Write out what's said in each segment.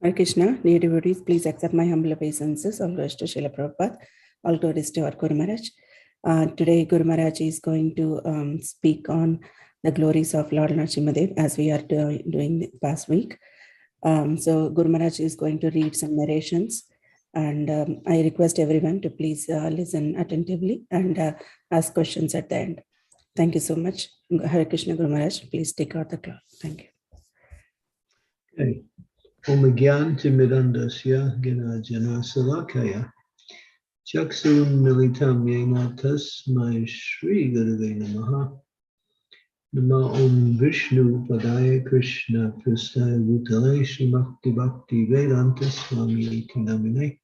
Hare Krishna, dear devotees, please accept my humble obeisances. All glories to Srila Prabhupada. All glories to our Guru Maharaj. Today, Guru Maharaj is going to speak on the glories of Lord Narasimha as we are doing the past week. So, Guru Maharaj is going to read some narrations, and I request everyone to please listen attentively and ask questions at the end. Thank you so much. Hare Krishna, Guru Maharaj. Please take out the cloth. Thank you. Okay. Om Gyan Timidandasya Ginajana Salakaya Chaksun Militam Yena Tasmai Shri Gurave Namaha Nama Om Vishnu Padaya Krishna Prasthaya Bhutale Srimakti Bhakti Vedanta Swami Iti Namine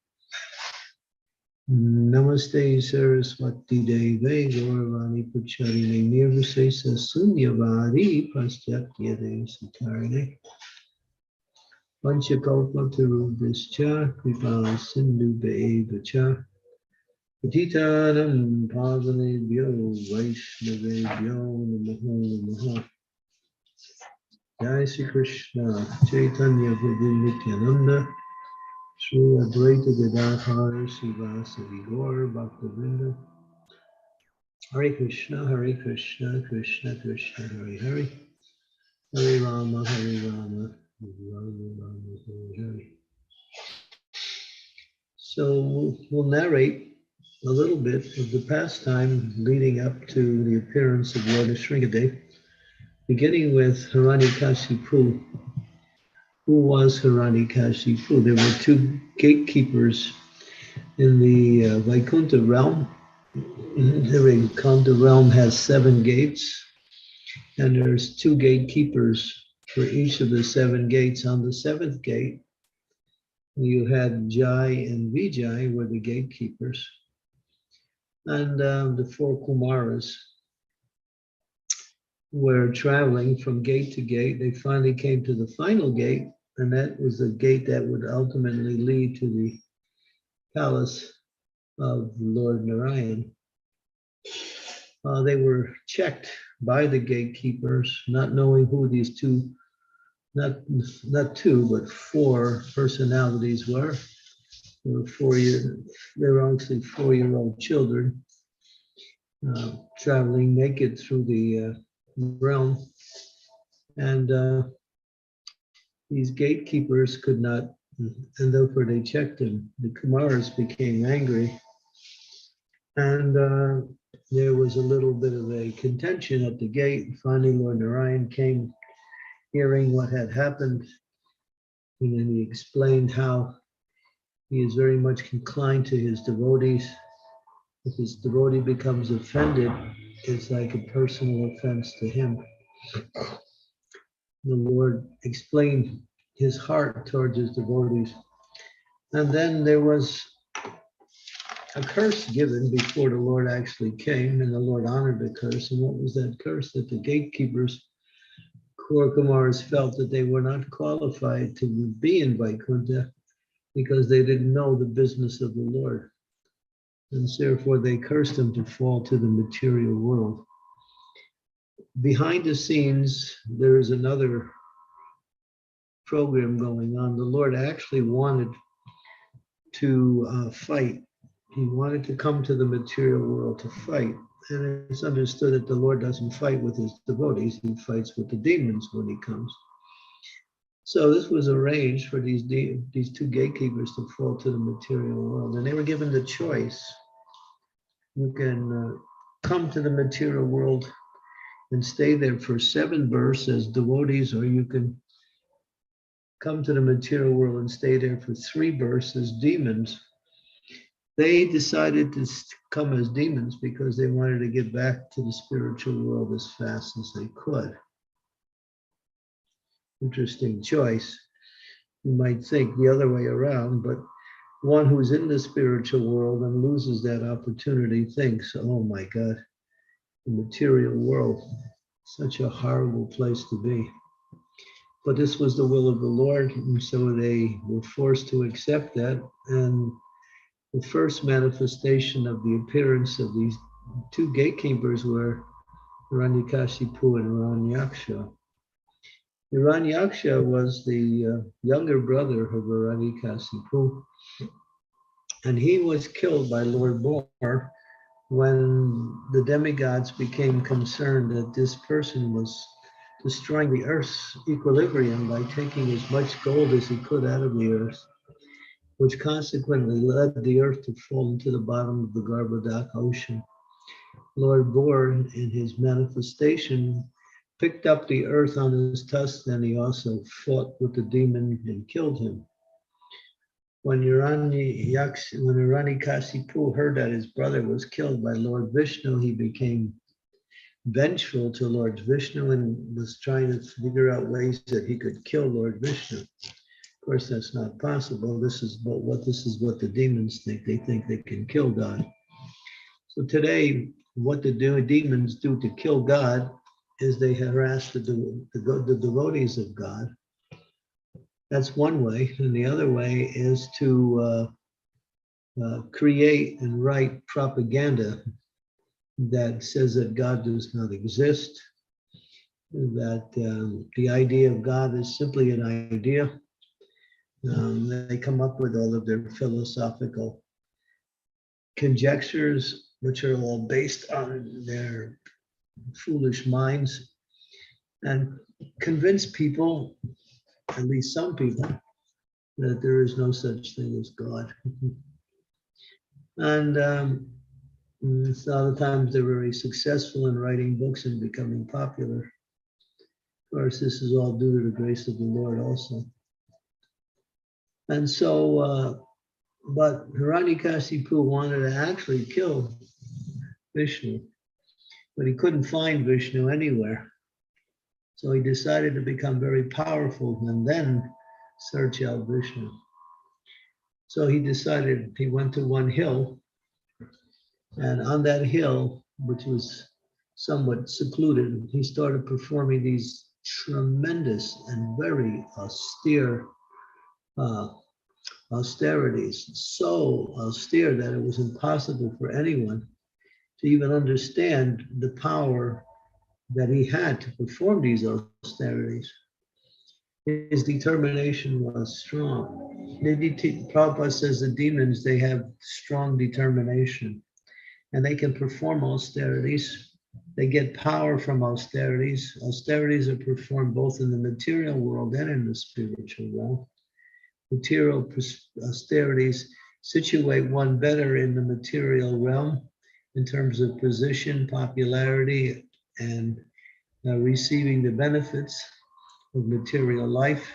Namaste Saraswati Deve Gauravani Pacharine Nirvisesa Sunyavari Paschatya Deva Satarine Panchakalpatarubhischa Kripala Sindhu Be'evacha Patitanam Pavanebhyo Vaishnavebhyo Namaho Namaha Jai Sri Krishna Chaitanya Prabhu Nityananda Sri Advaita Gadadhar Sivasadi Gaur Bhaktivinoda Hare Krishna Krishna Krishna Hare Hare Hare Rama Rama Hare. So we'll narrate a little bit of the pastime leading up to the appearance of Lord Nrsimhadev, beginning with Hiranyakashipu. Who was Hiranyakashipu? There were two gatekeepers in the Vaikuntha realm. The Vaikuntha realm has 7 gates, and there's 2 gatekeepers for each of the 7 gates. On the 7th gate, you had Jai and Vijay were the gatekeepers. And the 4 Kumaras were traveling from gate to gate. They finally came to the final gate, and that was the gate that would ultimately lead to the palace of Lord Narayan. They were checked by the gatekeepers, not knowing who these two, not 2, but 4 personalities were. They were actually 4-year-old children traveling naked through the realm, and these gatekeepers could not, and therefore they checked him. The Kumaras became angry, and there was a little bit of a contention at the gate. Finally, Lord Narayan came, hearing what had happened, and then he explained how he is very much inclined to his devotees. If his devotee becomes offended, it's like a personal offense to him. The Lord explained his heart towards his devotees. And then there was a curse given before the Lord actually came, and the Lord honored the curse. And what was that curse? That the gatekeepers, Kumaras, felt that they were not qualified to be in Vaikuntha because they didn't know the business of the Lord. And therefore they cursed him to fall to the material world. Behind the scenes, there is another program going on. The Lord actually wanted to fight. He wanted to come to the material world to fight. And it's understood that the Lord doesn't fight with his devotees, he fights with the demons when he comes. So this was arranged for these 2 gatekeepers to fall to the material world. And they were given the choice. You can come to the material world and stay there for 7 births as devotees, or you can come to the material world and stay there for 3 births as demons. They decided to come as demons because they wanted to get back to the spiritual world as fast as they could. Interesting choice. You might think the other way around, but one who's in the spiritual world and loses that opportunity thinks, oh my God, the material world, such a horrible place to be. But this was the will of the Lord, and so they were forced to accept that. And the first manifestation of the appearance of these 2 gatekeepers were Hiranyakashipu and Hiranyaksha. Hiranyaksha was the younger brother of Hiranyakasipu, and he was killed by Lord Bor when the demigods became concerned that this person was destroying the earth's equilibrium by taking as much gold as he could out of the earth, which consequently led the earth to fall into the bottom of the Garbhodak ocean. Lord Bor, in his manifestation, picked up the earth on his tusks, and he also fought with the demon and killed him. When Hiranyakasipu heard that his brother was killed by Lord Vishnu, he became vengeful to Lord Vishnu and was trying to figure out ways that he could kill Lord Vishnu. Of course, that's not possible. This is what the demons think. They think they can kill God. So today, what the demons do to kill God is they harass the devotees of God. That's one way. And the other way is to create and write propaganda that says that God does not exist, that the idea of God is simply an idea. They come up with all of their philosophical conjectures, which are all based on their foolish minds, and convince people, at least some people, that there is no such thing as God. And a lot of times they're very successful in writing books and becoming popular. Of course, this is all due to the grace of the Lord also. And so, but Hiranyakasipu wanted to actually kill Vishnu, but he couldn't find Vishnu anywhere. So he decided to become very powerful and then search out Vishnu. So he went to one hill, and on that hill, which was somewhat secluded, he started performing these tremendous and very austere austerities, so austere that it was impossible for anyone to even understand the power that he had to perform these austerities. His determination was strong. Prabhupada says the demons, they have strong determination, and they can perform austerities. They get power from austerities. Austerities are performed both in the material world and in the spiritual realm. Material austerities situate one better in the material realm in terms of position, popularity, and receiving the benefits of material life.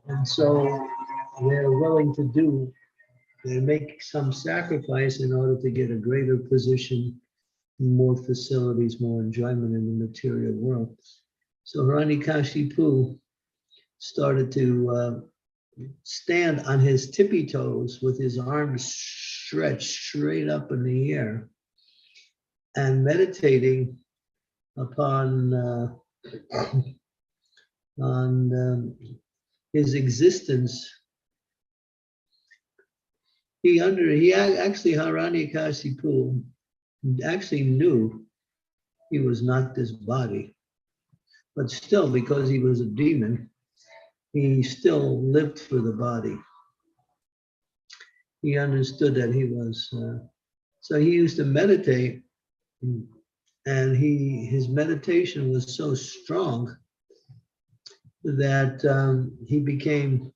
And so they're willing to make some sacrifice in order to get a greater position, more facilities, more enjoyment in the material world. So Hiranyakasipu started to stand on his tippy toes with his arms stretched straight up in the air and meditating upon his existence. Hiranyakasipu actually knew he was not this body, but still, because he was a demon, he still lived for the body. He understood that he was, so he used to meditate, and his meditation was so strong that he became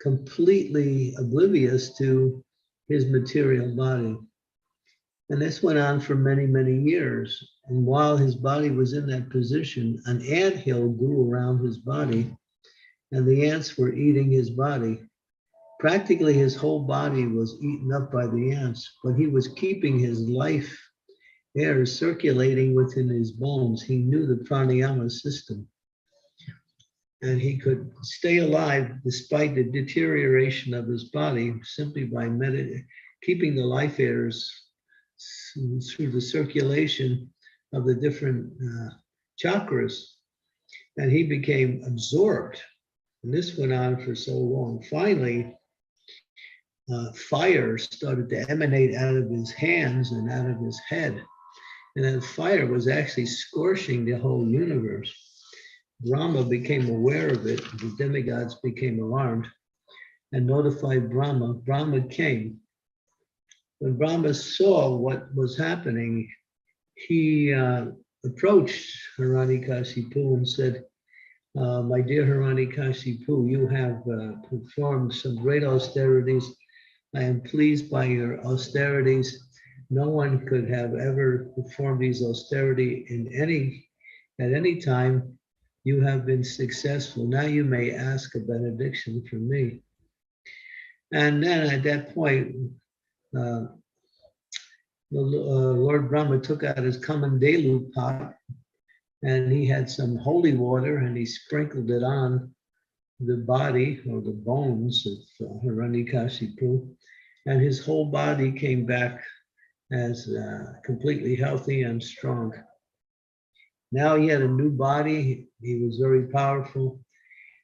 completely oblivious to his material body. And this went on for many, many years. And while his body was in that position, an anthill grew around his body, and the ants were eating his body. Practically his whole body was eaten up by the ants, but he was keeping his life air circulating within his bones. He knew the pranayama system, and he could stay alive despite the deterioration of his body simply by keeping the life airs through the circulation of the different chakras. And he became absorbed. And this went on for so long. Finally, fire started to emanate out of his hands and out of his head. And that fire was actually scorching the whole universe. Brahma became aware of it, the demigods became alarmed and notified Brahma. Brahma came. When Brahma saw what was happening, he approached Hiranyakashipu and said, my dear Hiranyakashipu, you have performed some great austerities. I am pleased by your austerities. No one could have ever performed these austerity at any time. You have been successful. Now you may ask a benediction from me. And then at that point, Lord Brahma took out his Kamandalu pot, and he had some holy water, and he sprinkled it on the body or the bones of Hiranyakashipu, and his whole body came back as completely healthy and strong. Now he had a new body. He was very powerful,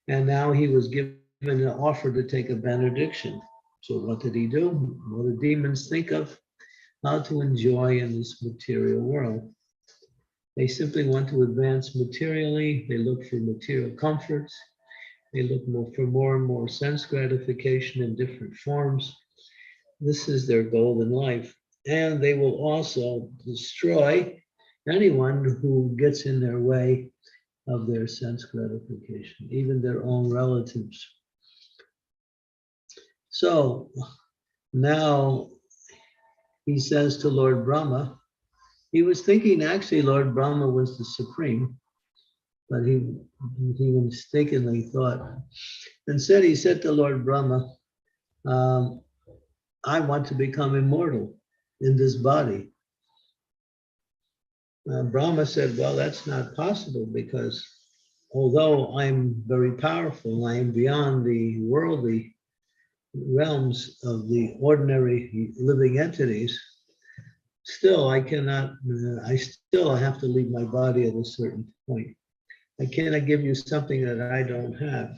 and now he was given an offer to take a benediction. So what did he do? Well, the demons think of how to enjoy in this material world. They simply want to advance materially. They look for material comforts. They look for more and more sense gratification in different forms. This is their goal in life. And they will also destroy anyone who gets in their way of their sense gratification, even their own relatives. So now he says to Lord Brahma, he was thinking actually Lord Brahma was the supreme, but he mistakenly thought. Instead, he said to Lord Brahma, I want to become immortal in this body. Brahma said, well, that's not possible, because although I'm very powerful, I am beyond the worldly realms of the ordinary living entities. Still, I cannot, I still have to leave my body at a certain point. I cannot give you something that I don't have.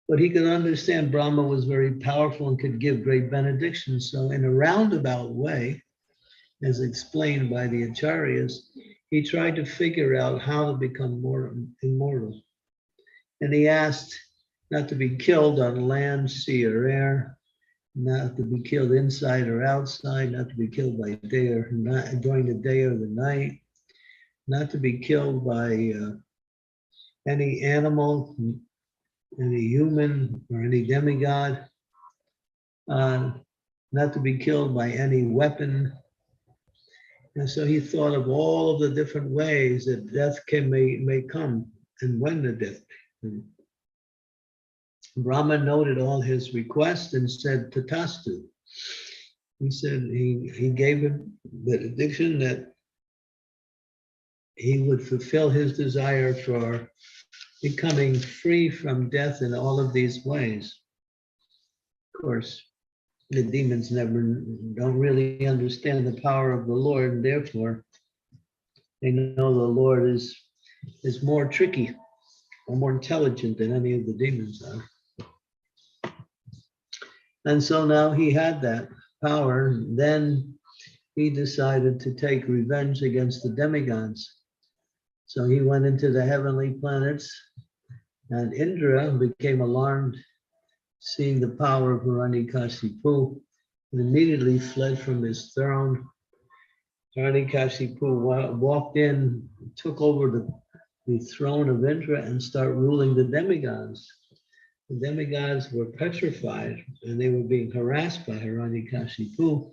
But he could understand Brahma was very powerful and could give great benedictions. So in a roundabout way, as explained by the Acharyas, he tried to figure out how to become more immortal. And he asked not to be killed on land, sea, or air, not to be killed inside or outside, not to be killed by day or night, during the day or the night, not to be killed by any animal, any human, or any demigod, not to be killed by any weapon. And so he thought of all of the different ways that death may come, and when the death. Brahma noted all his requests and said, Tatastu. He said he gave him benediction that he would fulfill his desire for becoming free from death in all of these ways. Of course, the demons don't really understand the power of the Lord, and therefore they know the Lord is more tricky or more intelligent than any of the demons are. And so now he had that power. Then he decided to take revenge against the demigods. So he went into the heavenly planets, and Indra became alarmed seeing the power of Hiranyakashipu and immediately fled from his throne. Hiranyakashipu walked in, took over the throne of Indra and started ruling the demigods. The demigods were petrified and they were being harassed by Hiranyakashipu,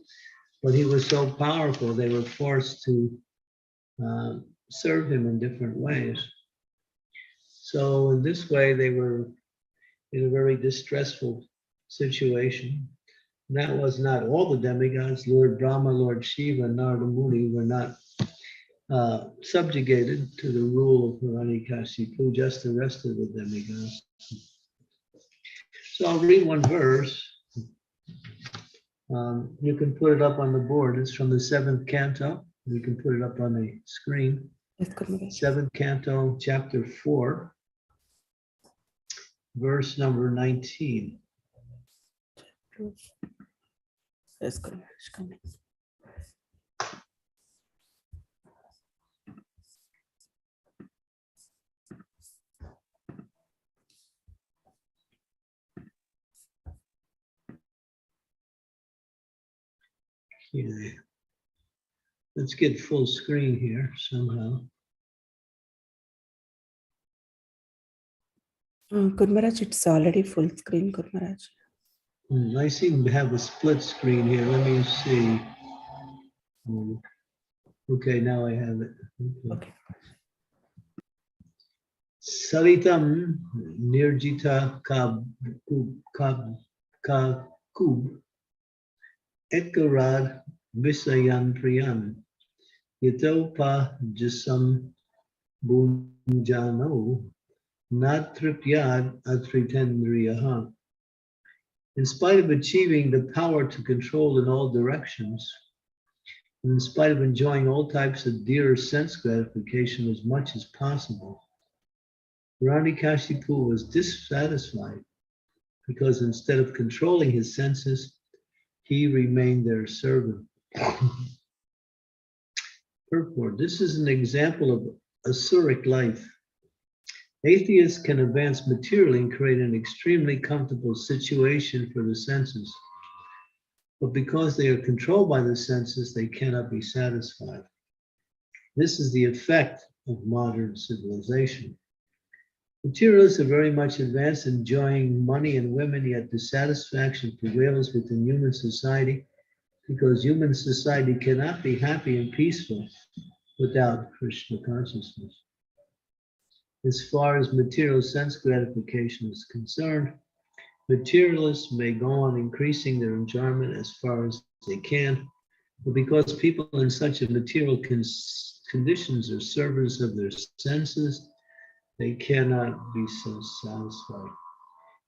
but he was so powerful they were forced to serve him in different ways. So in this way, they were in a very distressful situation. And that was not all the demigods. Lord Brahma, Lord Shiva, and Narada Muni were not subjugated to the rule of Hiranyakashipu, just the rest of the demigods. So I'll read one verse. You can put it up on the board. It's from the 7th canto. You can put it up on the screen. 7th canto, chapter 4, verse number 19. Yeah. Let's get full screen here somehow. Guru Maharaj, it's already full screen, Guru Maharaj. I seem to have a split screen here. Let me see. Okay, now I have it. Okay. Salitam nirjita kub ekarad visayan priyan yatopa jasam bunjano natripyad atritendriyaha. In spite of achieving the power to control in all directions, and in spite of enjoying all types of dear sense gratification as much as possible, Hiranyakashipu was dissatisfied because instead of controlling his senses, he remained their servant. Purport. This is an example of asuric life. Atheists can advance materially and create an extremely comfortable situation for the senses. But because they are controlled by the senses, they cannot be satisfied. This is the effect of modern civilization. Materialists are very much advanced, enjoying money and women, yet dissatisfaction prevails within human society because human society cannot be happy and peaceful without Krishna consciousness. As far as material sense gratification is concerned, materialists may go on increasing their enjoyment as far as they can, but because people in such a material conditions are servants of their senses, they cannot be so satisfied.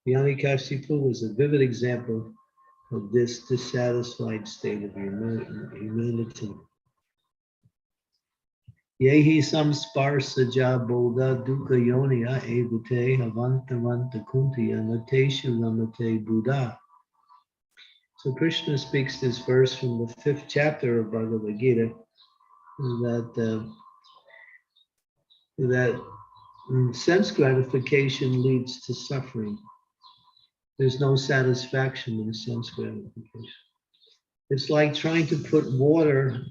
Hiranyakashipu was a vivid example of this dissatisfied state of humanity. Yehi samsparsaja bodha dukkha yonia evate havantavanta kuntiya nateshu lamate buddha. So Krishna speaks this verse from the 5th chapter of Bhagavad Gita that sense gratification leads to suffering. There's no satisfaction in sense gratification. It's like trying to put water.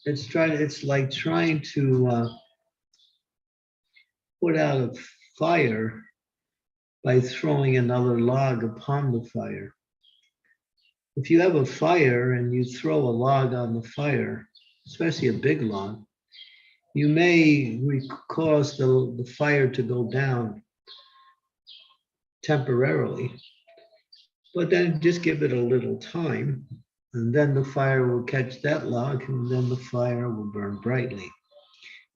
It's like trying to put out a fire by throwing another log upon the fire. If you have a fire and you throw a log on the fire, especially a big log, you may cause the fire to go down temporarily, but then just give it a little time, and then the fire will catch that log, and then the fire will burn brightly.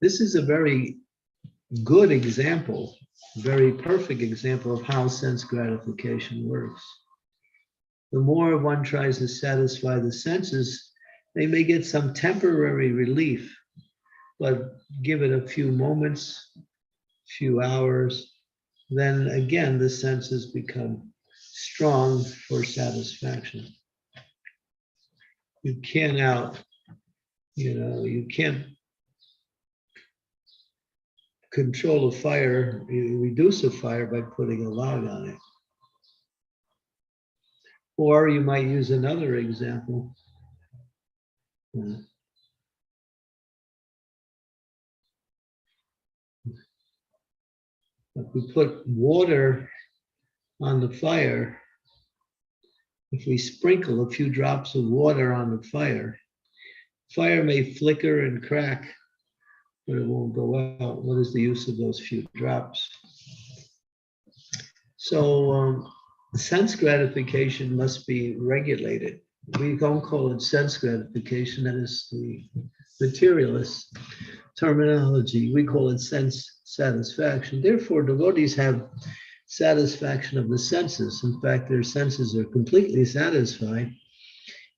This is a very good example, very perfect example of how sense gratification works. The more one tries to satisfy the senses, they may get some temporary relief, but give it a few moments, few hours, then again the senses become strong for satisfaction. You can't control a fire, you reduce a fire by putting a log on it. Or you might use another example. If we put water on the fire, if we sprinkle a few drops of water on the fire, fire may flicker and crack, but it won't go out. What is the use of those few drops? So sense gratification must be regulated. We don't call it sense gratification, that is the materialist terminology. We call it sense satisfaction. Therefore, devotees have satisfaction of the senses. In fact, their senses are completely satisfied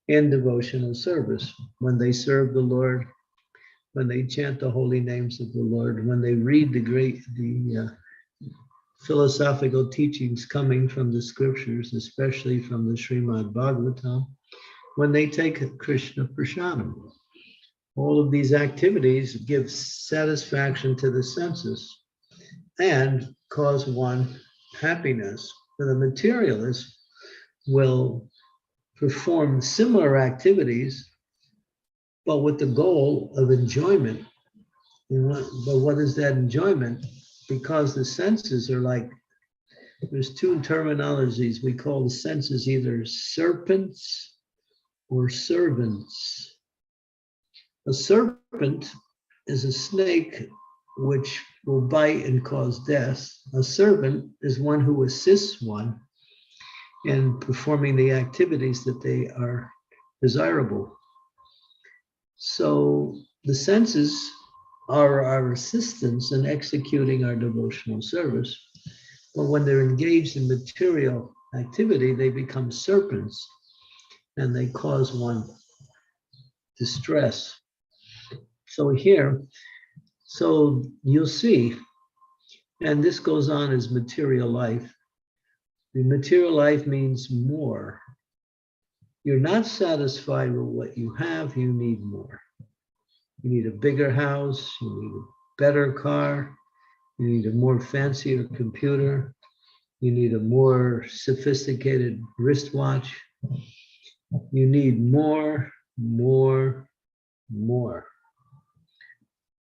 in devotional service. When they serve the Lord, when they chant the holy names of the Lord, when they read the philosophical teachings coming from the scriptures, especially from the Srimad Bhagavatam, when they take Krishna Prasadam. All of these activities give satisfaction to the senses and cause one happiness. For the materialist will perform similar activities, but with the goal of enjoyment. But what is that enjoyment? Because the senses are like, there's two terminologies. We call the senses either serpents or servants. A serpent is a snake which will bite and cause death. A servant is one who assists one in performing the activities that they are desirable. So the senses are our assistants in executing our devotional service. But when they're engaged in material activity, they become serpents and they cause one distress. So here, so you'll see, and this goes on as material life. The material life means more. You're not satisfied with what you have, you need more. You need a bigger house, you need a better car, you need a more fancier computer, you need a more sophisticated wristwatch. You need more, more, more.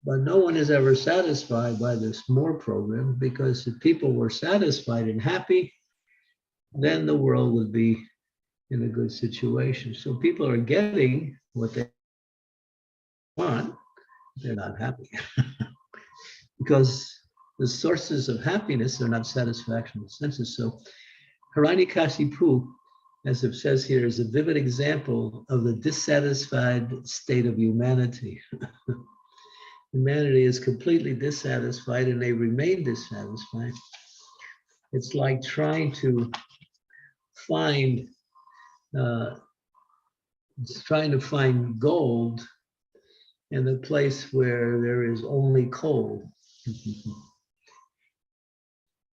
But no one is ever satisfied by this more program, because if people were satisfied and happy, then the world would be in a good situation. So people are getting what they want, they're not happy. Because the sources of happiness are not satisfaction of the senses. So Hiranyakashipu, as it says here, is a vivid example of the dissatisfied state of humanity. Humanity is completely dissatisfied and they remain dissatisfied. It's like trying to find gold in a place where there is only coal.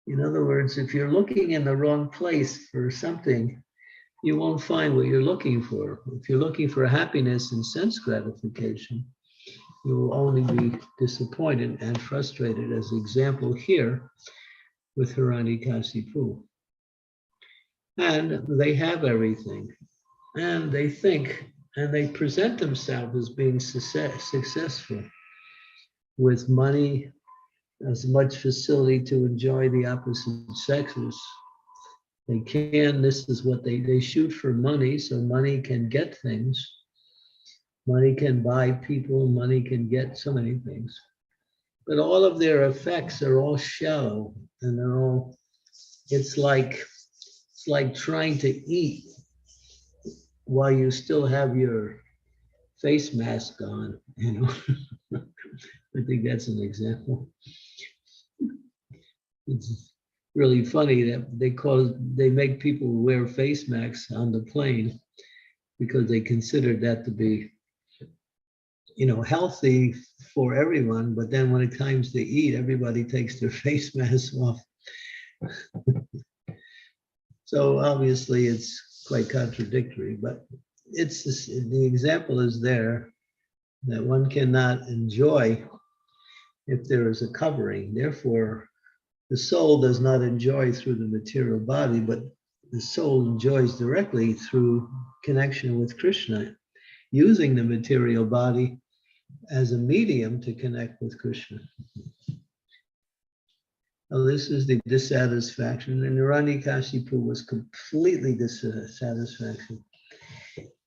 In other words, if you're looking in the wrong place for something, you won't find what you're looking for. If you're looking for happiness and sense gratification, you will only be disappointed and frustrated, as the example here with Hiranyakashipu. And they have everything, and they think, and they present themselves as being successful with money, as much facility to enjoy the opposite sexes. They can, this is what they shoot for money, so money can get things. Money can buy people, money can get so many things. But all of their effects are all shallow, and they're all, it's like trying to eat while you still have your face mask on, you know. I think that's an example. It's really funny that they make people wear face masks on the plane because they consider that to be, you know, healthy for everyone. But then when it comes to eat, everybody takes their face mask off. So obviously it's quite contradictory, but it's the example is there that one cannot enjoy if there is a covering. Therefore, the soul does not enjoy through the material body, but the soul enjoys directly through connection with Krishna, using the material body as a medium to connect with Krishna. Now, this is the dissatisfaction, and Hiranyakashipu was completely dissatisfaction.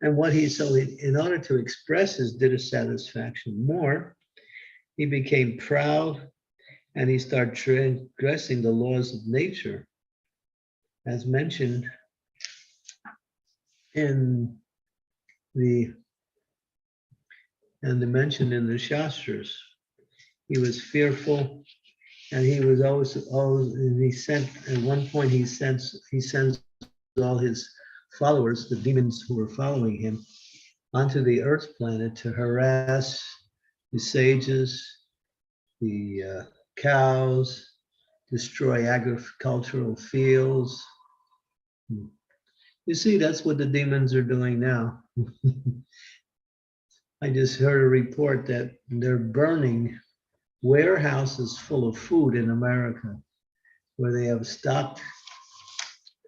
And in order to express his dissatisfaction more, he became proud and he started transgressing the laws of nature, as mentioned in the mentioned in the Shastras. He was fearful, and he was always and he sent, at one point he sends all his followers, the demons who were following him, onto the earth planet to harass the sages, the cows, destroy agricultural fields. You see, that's what the demons are doing now. I just heard a report that they're burning warehouses full of food in America, where they have stocked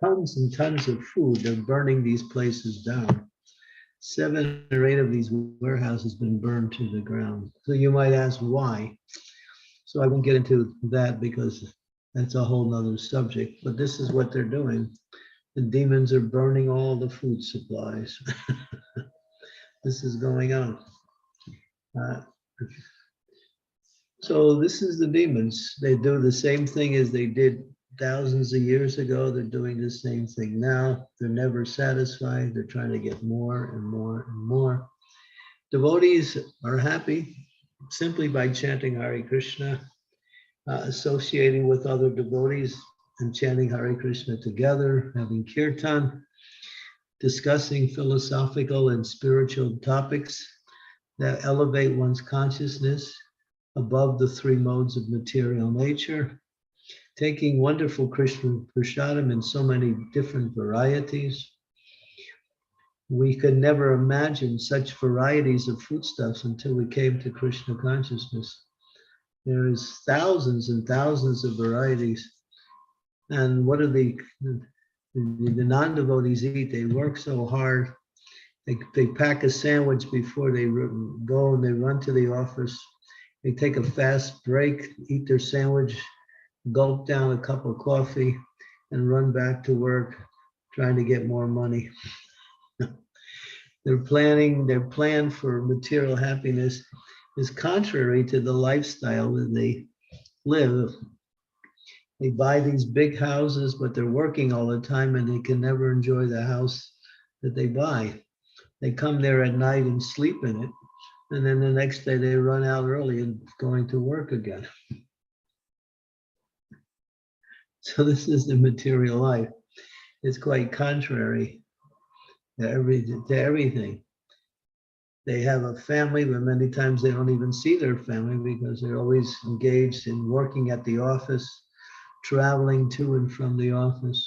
tons and tons of food. They're burning these places down. 7 or 8 of these warehouses been burned to the ground. So you might ask why. So I won't get into that because that's a whole nother subject, but this is what they're doing. The demons are burning all the food supplies. This is going on. So this is the demons. They do the same thing as they did thousands of years ago. They're doing the same thing now. They're never satisfied. They're trying to get more and more and more. Devotees are happy simply by chanting Hare Krishna, associating with other devotees and chanting Hare Krishna together, having kirtan, discussing philosophical and spiritual topics that elevate one's consciousness above the 3 modes of material nature, taking wonderful Krishna prasadam in so many different varieties. We could never imagine such varieties of foodstuffs until we came to Krishna consciousness. There is thousands and thousands of varieties. And what do the non-devotees eat? They work so hard. They pack a sandwich before they go and they run to the office. They take a fast break, eat their sandwich, gulp down a cup of coffee, and run back to work, trying to get more money. Their plan for material happiness is contrary to the lifestyle that they live. They buy these big houses, but they're working all the time and they can never enjoy the house that they buy. They come there at night and sleep in it. And then the next day they run out early and going to work again. So this is the material life. It's quite contrary to everything. They have a family, but many times they don't even see their family because they're always engaged in working at the office, traveling to and from the office.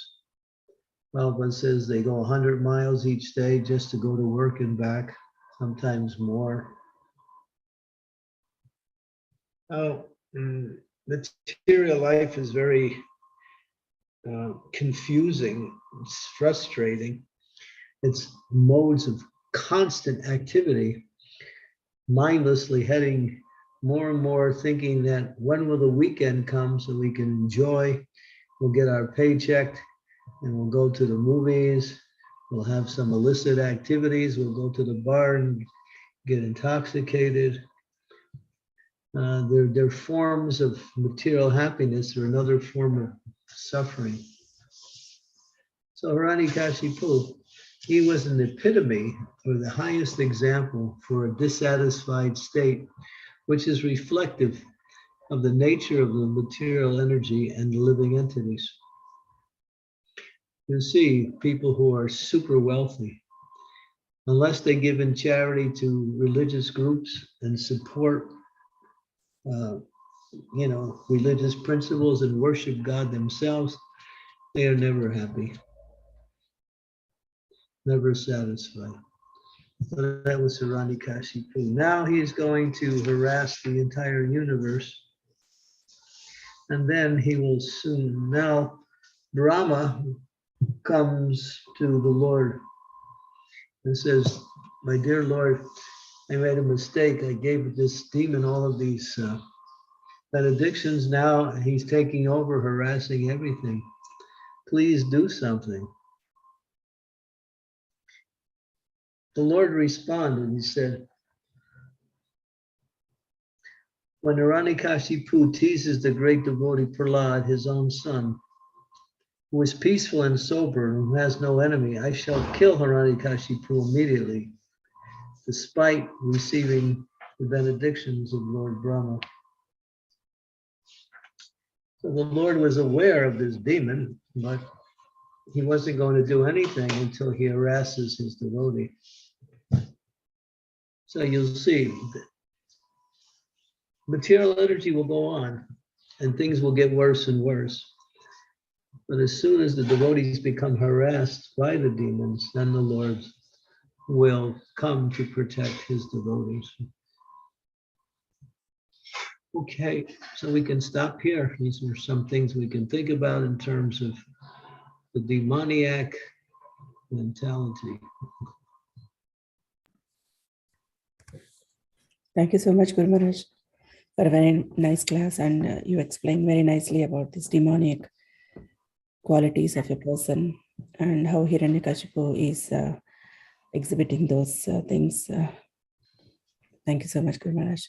Prabhupada says they go 100 miles each day just to go to work and back, sometimes more. Oh, material life is very confusing. It's frustrating. It's modes of constant activity, mindlessly heading more and more, thinking that when will the weekend come so we can enjoy, we'll get our paycheck and we'll go to the movies, we'll have some illicit activities, we'll go to the bar and get intoxicated. They're forms of material happiness or another form of suffering. So Hiranyakashipu, he was an epitome or the highest example for a dissatisfied state, which is reflective of the nature of the material energy and living entities. You see people who are super wealthy, unless they give in charity to religious groups and support religious principles and worship God themselves, they are never happy, never satisfied. So that was Hiranyakashipu. Now he's going to harass the entire universe. And then he will soon. Now Brahma comes to the Lord and says, my dear Lord, I made a mistake. I gave this demon all of these benedictions. Now he's taking over, harassing everything. Please do something. The Lord responded. He said, when Hiranyakashipu teases the great devotee Prahlad, his own son, who is peaceful and sober and who has no enemy, I shall kill Hiranyakashipu immediately, despite receiving the benedictions of Lord Brahma. So the Lord was aware of this demon, but he wasn't going to do anything until he harasses his devotee. So you'll see, material energy will go on and things will get worse and worse. But as soon as the devotees become harassed by the demons, then the Lord will come to protect his devotees. Okay, so we can stop here. These are some things we can think about in terms of the demoniac mentality. Thank you so much, Guru Maharaj, for a very nice class, and you explained very nicely about this demonic qualities of a person and how Hiranyakashipu is exhibiting those things. Thank you so much, Guru Maharaj.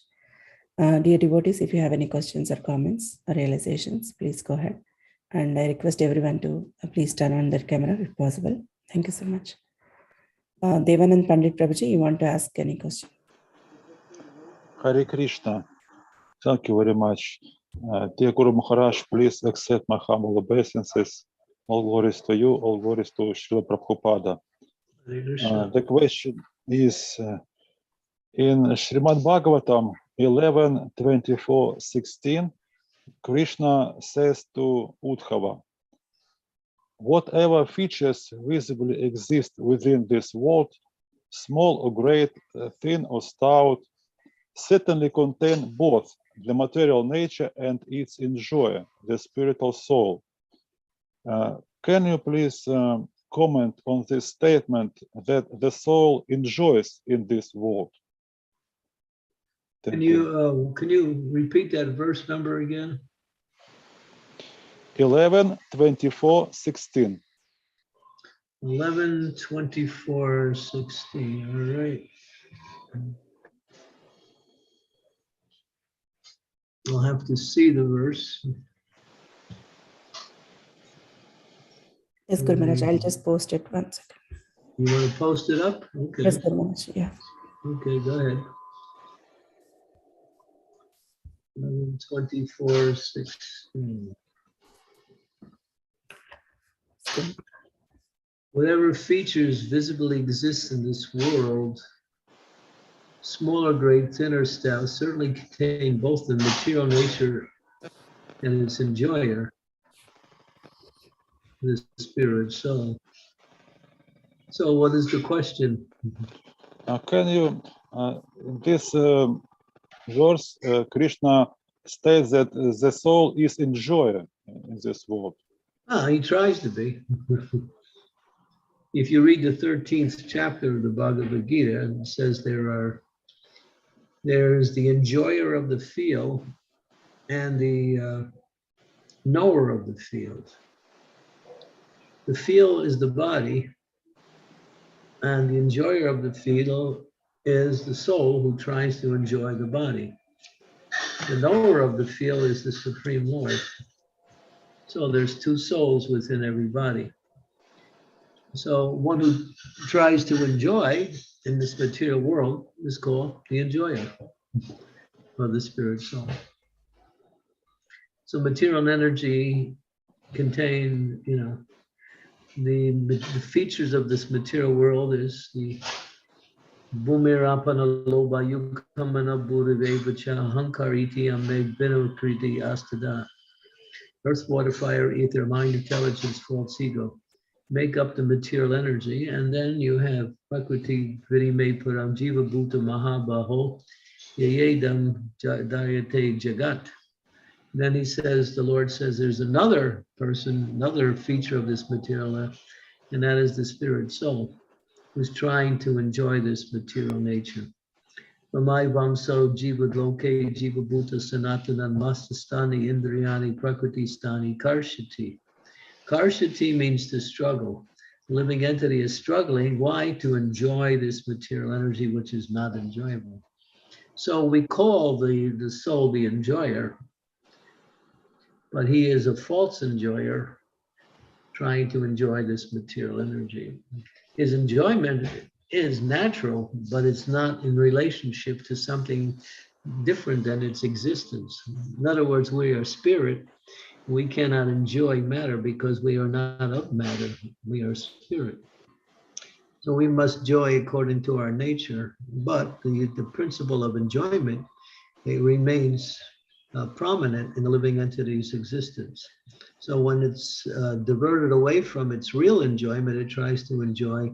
Dear devotees, if you have any questions or comments or realizations, please go ahead. And I request everyone to please turn on their camera if possible. Thank you so much. Devanand Pandit Prabhuji, you want to ask any question? Hare Krishna. Thank you very much. Dear Guru Maharaj, please accept my humble obeisances. All glories to you, all glories to Srila Prabhupada. The question is, in Srimad Bhagavatam 11:24-16, Krishna says to Uddhava, whatever features visibly exist within this world, small or great, thin or stout, certainly contain both the material nature and its enjoyer, the spiritual soul. Can you please comment on this statement that the soul enjoys in this world? Can you repeat that verse number again? 11:24-16. 11:24-16. All right. We'll have to see the verse. Yes, Guru Maharaj, I'll just post it 1 second. You want to post it up? Okay. Yes, Guru Maharaj, yeah. Okay, go ahead. 11:24-16. Whatever features visibly exist in this world, small or great, thin or stout, certainly contain both the material nature and its enjoyer, the spirit soul. So what is the question? Can you, in this verse, Krishna states that the soul is enjoyer in this world. He tries to be. If you read the 13th chapter of the Bhagavad Gita, it says there's the enjoyer of the field and the knower of the field. The field is the body, and the enjoyer of the field is the soul who tries to enjoy the body. The knower of the field is the Supreme Lord. So there's two souls within every body. So one who tries to enjoy in this material world is called the enjoyer of the spirit soul. So material energy contain, the features of this material world is the Bhumirapana loba yukamana burivevacha hankariti ame binokriti astada. Earth, water, fire, ether, mind, intelligence, false ego make up the material energy, and then you have prakriti virime param jiva bhuta mahabaho yayedam dayate jagat. Then he says, the Lord says, there's another person, another feature of this material, and that is the spirit soul, who's trying to enjoy this material nature. Ramai vamso jiva loke jiva bhuta sanatanan masastani indriyani prakriti stani karshati. Karshati means to struggle. The living entity is struggling. Why? To enjoy this material energy, which is not enjoyable. So we call the soul the enjoyer, but he is a false enjoyer trying to enjoy this material energy. His enjoyment is natural, but it's not in relationship to something different than its existence. In other words, we are spirit. We cannot enjoy matter because we are not of matter. We are spirit. So we must enjoy according to our nature, but the principle of enjoyment, it remains prominent in the living entity's existence. So when it's diverted away from its real enjoyment, it tries to enjoy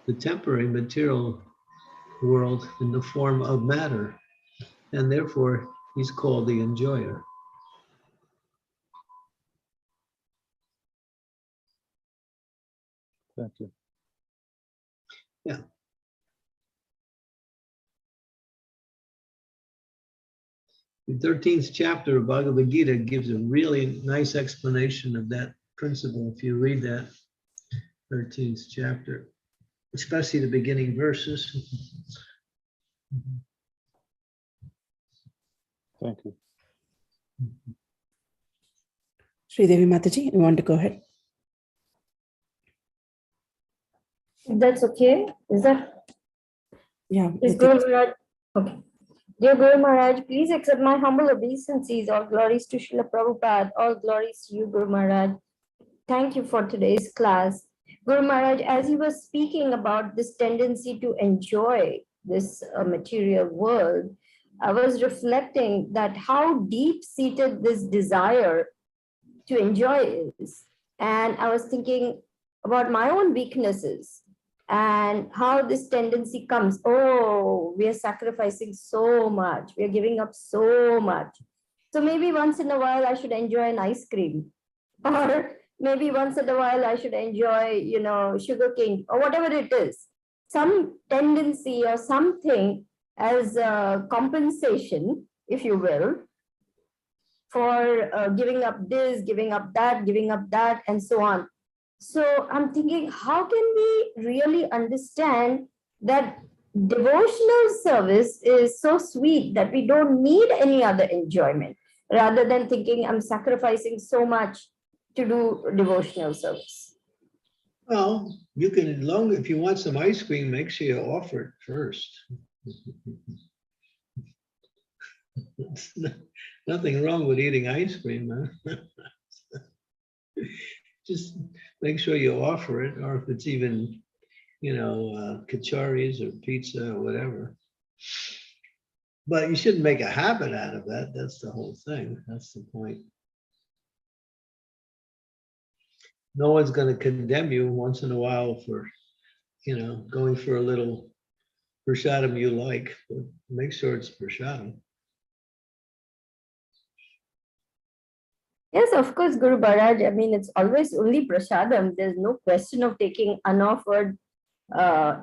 the temporary material world in the form of matter, and therefore he's called the enjoyer. Thank you. Yeah. The 13th chapter of Bhagavad Gita gives a really nice explanation of that principle. If you read that 13th chapter, especially the beginning verses. Thank you. Sridevi Mataji, you want to go ahead? If that's okay, is that? Yeah. Is Guru Maharaj? Okay. Dear Guru Maharaj, please accept my humble obeisances. All glories to Srila Prabhupada. All glories to you, Guru Maharaj. Thank you for today's class. Guru Maharaj, as you were speaking about this tendency to enjoy this material world, I was reflecting that how deep-seated this desire to enjoy is. And I was thinking about my own weaknesses and how this tendency comes. Oh, we are sacrificing so much. We are giving up so much. So maybe once in a while I should enjoy an ice cream. Or maybe once in a while I should enjoy, sugarcane or whatever it is. Some tendency or something as a compensation, if you will, for giving up this, giving up that, and so on. So I'm thinking, how can we really understand that devotional service is so sweet that we don't need any other enjoyment, rather than thinking I'm sacrificing so much to do devotional service? Well, you can, if you want some ice cream, make sure you offer it first. Nothing wrong with eating ice cream, huh? Just make sure you offer it, or if it's even, kacharis or pizza or whatever. But you shouldn't make a habit out of that. That's the whole thing. That's the point. No one's going to condemn you once in a while for, going for a little prasadam you like, but make sure it's prasadam. Yes, of course, Guru Maharaj. I mean, it's always only prasadam. There's no question of taking unoffered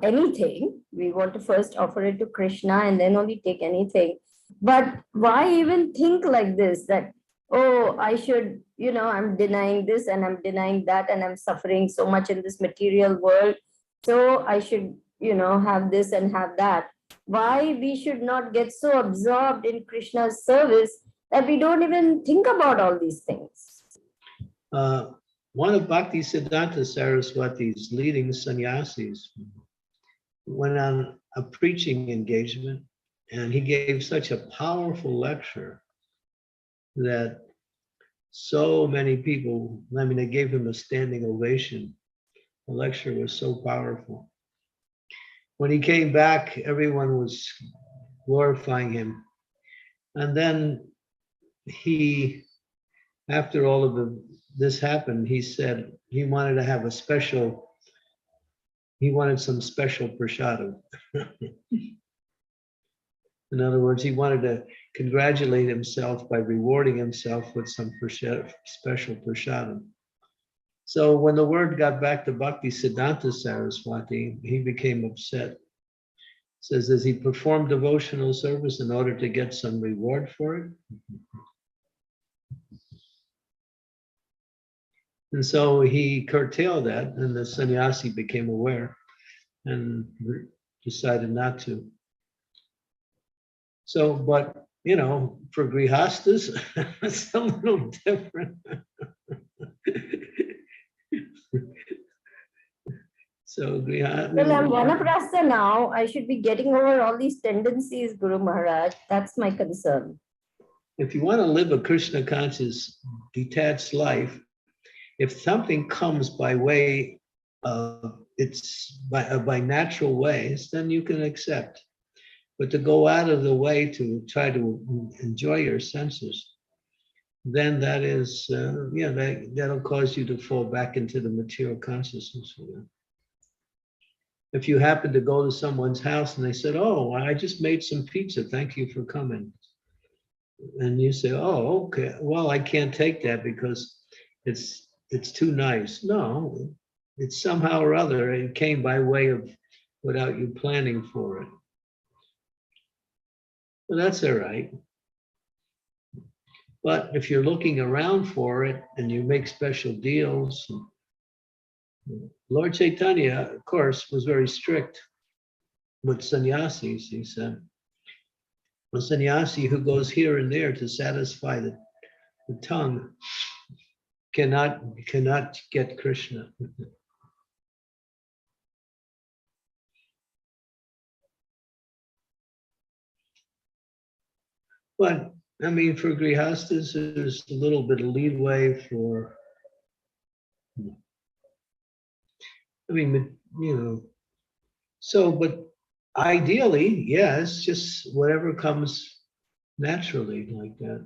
anything. We want to first offer it to Krishna and then only take anything. But why even think like this, that, oh, I should, I'm denying this and I'm denying that and I'm suffering so much in this material world. So I should, have this and have that. Why we should not get so absorbed in Krishna's service that we don't even think about all these things? One of Bhakti Siddhanta Saraswati's leading sannyasis went on a preaching engagement, and he gave such a powerful lecture that so many people, they gave him a standing ovation. The lecture was so powerful. When he came back, everyone was glorifying him. And then after all of this happened, he said he wanted to have he wanted some special prasadam. In other words, he wanted to congratulate himself by rewarding himself with some special prasadam. So when the word got back to Bhakti Siddhanta Saraswati, he became upset. Says, does he perform devotional service in order to get some reward for it? And so he curtailed that, and the sannyasi became aware and decided not to. So, but, for grihastas, it's a little different. So, Well, I'm vanaprastha now. I should be getting over all these tendencies, Guru Maharaj. That's my concern. If you want to live a Krishna conscious, detached life, if something comes by way of by natural ways, then you can accept. But to go out of the way to try to enjoy your senses, then that is, that'll cause you to fall back into the material consciousness. If you happen to go to someone's house and they said, oh, I just made some pizza, thank you for coming. And you say, oh, okay, well, I can't take that because it's too nice. No, It's somehow or other, it came by way of without you planning for it. Well, that's all right. But if you're looking around for it and you make special deals, Lord Chaitanya, of course, was very strict with sannyasis. He said, a sannyasi who goes here and there to satisfy the tongue cannot get Krishna. But I mean, for grihastas, there's a little bit of leeway for, I mean, you know, so, but ideally, yes, just whatever comes naturally like that.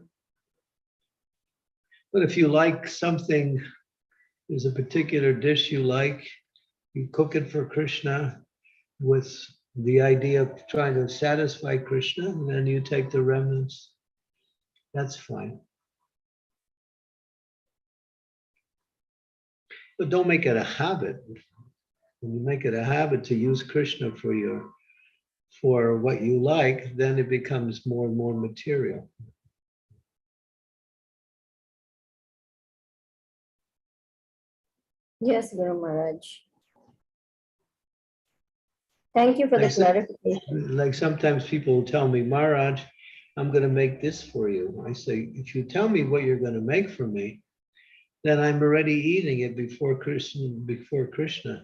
But if you like something, there's a particular dish you like, you cook it for Krishna with the idea of trying to satisfy Krishna, and then you take the remnants. That's fine. But don't make it a habit. When you make it a habit to use Krishna for what you like, then it becomes more and more material. Yes, Guru Maharaj. Thank you for the clarification. Like sometimes people will tell me, Maharaj, I'm going to make this for you. I say, if you tell me what you're going to make for me, then I'm already eating it before Krishna.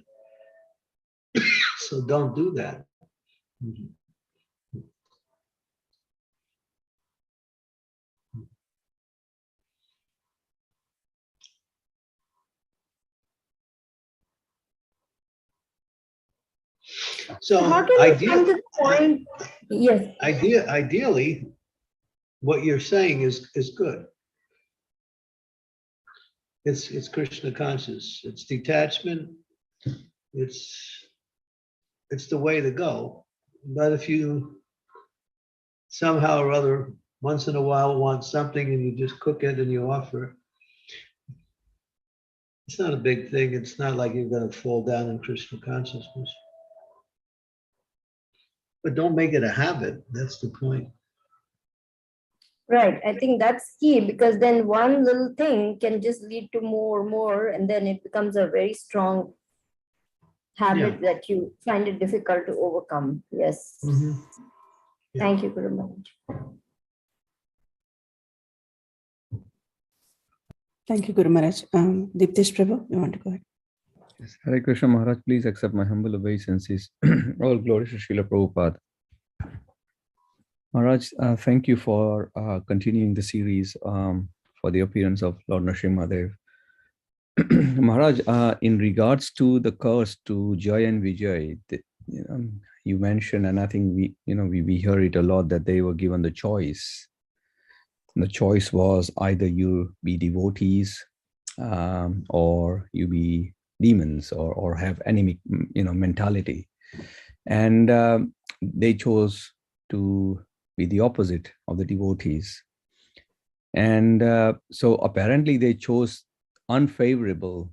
So don't do that. So how can we come to the point? Yes. Ideally, what you're saying is good. It's Krishna conscious. It's detachment. It's the way to go. But if you somehow or other, once in a while, want something and you just cook it and you offer it, it's not a big thing. It's not like you're going to fall down in Krishna consciousness. But don't make it a habit. That's the point. Right. I think that's key, because then one little thing can just lead to more, and then it becomes a very strong habit that you find it difficult to overcome. Yes. Mm-hmm. Yeah. Thank you, Guru Maharaj. Thank you, Guru Maharaj. Deeptesh Prabhu, you want to go ahead? Yes. Hare Krishna Maharaj, please accept my humble obeisances. All glories to Srila Prabhupada. Maharaj, thank you for continuing the series for the appearance of Lord Narasimha Dev. Maharaj, in regards to the curse to Jai and Vijay, you mentioned, and I think we hear it a lot, that they were given the choice. And the choice was either you be devotees or you be demons or have enemy mentality. And they chose to be the opposite of the devotees. And so apparently they chose unfavorable,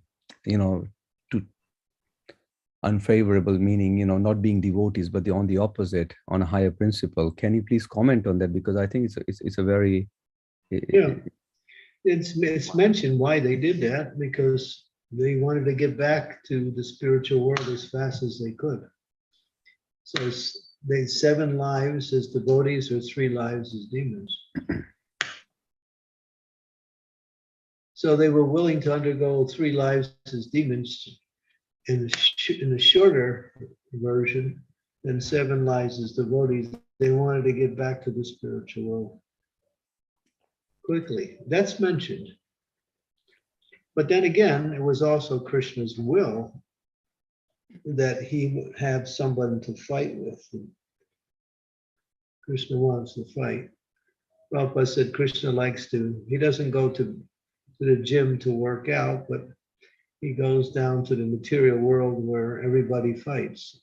unfavorable meaning, not being devotees, but on the opposite, on a higher principle. Can you please comment on that? Because I think it's a very... It's mentioned why they did that, because they wanted to get back to the spiritual world as fast as they could. So they 7 lives as devotees or 3 lives as demons. So they were willing to undergo 3 lives as demons in a shorter version than 7 lives as devotees. They wanted to get back to the spiritual world quickly. That's mentioned. But then again, it was also Krishna's will that he would have someone to fight with. Krishna wants to fight. Prabhupada said Krishna he doesn't go to the gym to work out, but he goes down to the material world where everybody fights.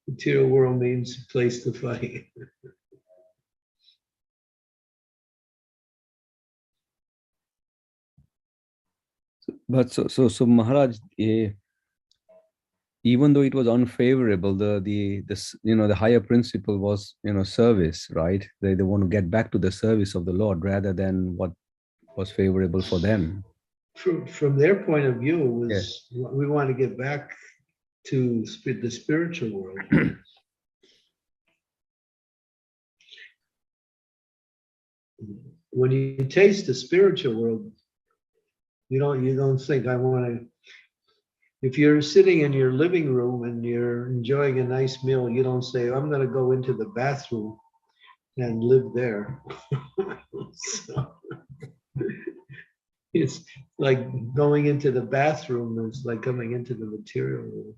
Material world means a place to fight. But so Maharaj, even though it was unfavorable, the higher principle was service, right? They want to get back to the service of the Lord rather than what was favorable for them. From their point of view, it was Yes. we want to get back to the spiritual world. When you taste the spiritual world, you don't think I want to. If you're sitting in your living room and you're enjoying a nice meal, you don't say, I'm going to go into the bathroom and live there. So, it's like going into the bathroom is like coming into the material world.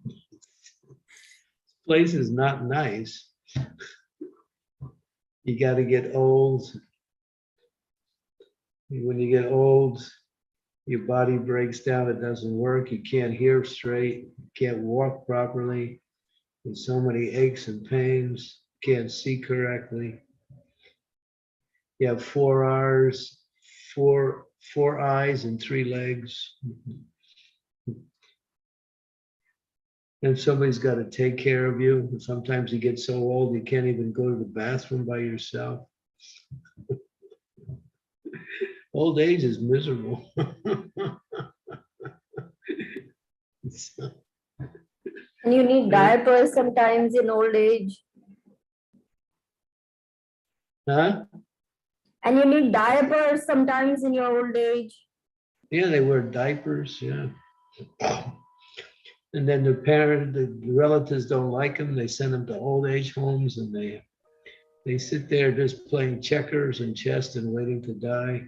This place is not nice. You got to get old. When you get old, your body breaks down, it doesn't work, you can't hear straight, you can't walk properly, there's so many aches and pains, can't see correctly. You have 4 hours, four eyes and 3 legs. And somebody's got to take care of you. Sometimes you get so old you can't even go to the bathroom by yourself. Old age is miserable. And you need diapers sometimes in old age. Huh? And you need diapers sometimes in your old age. Yeah, they wear diapers, yeah. And then the relatives don't like them. They send them to old age homes and they sit there just playing checkers and chess and waiting to die.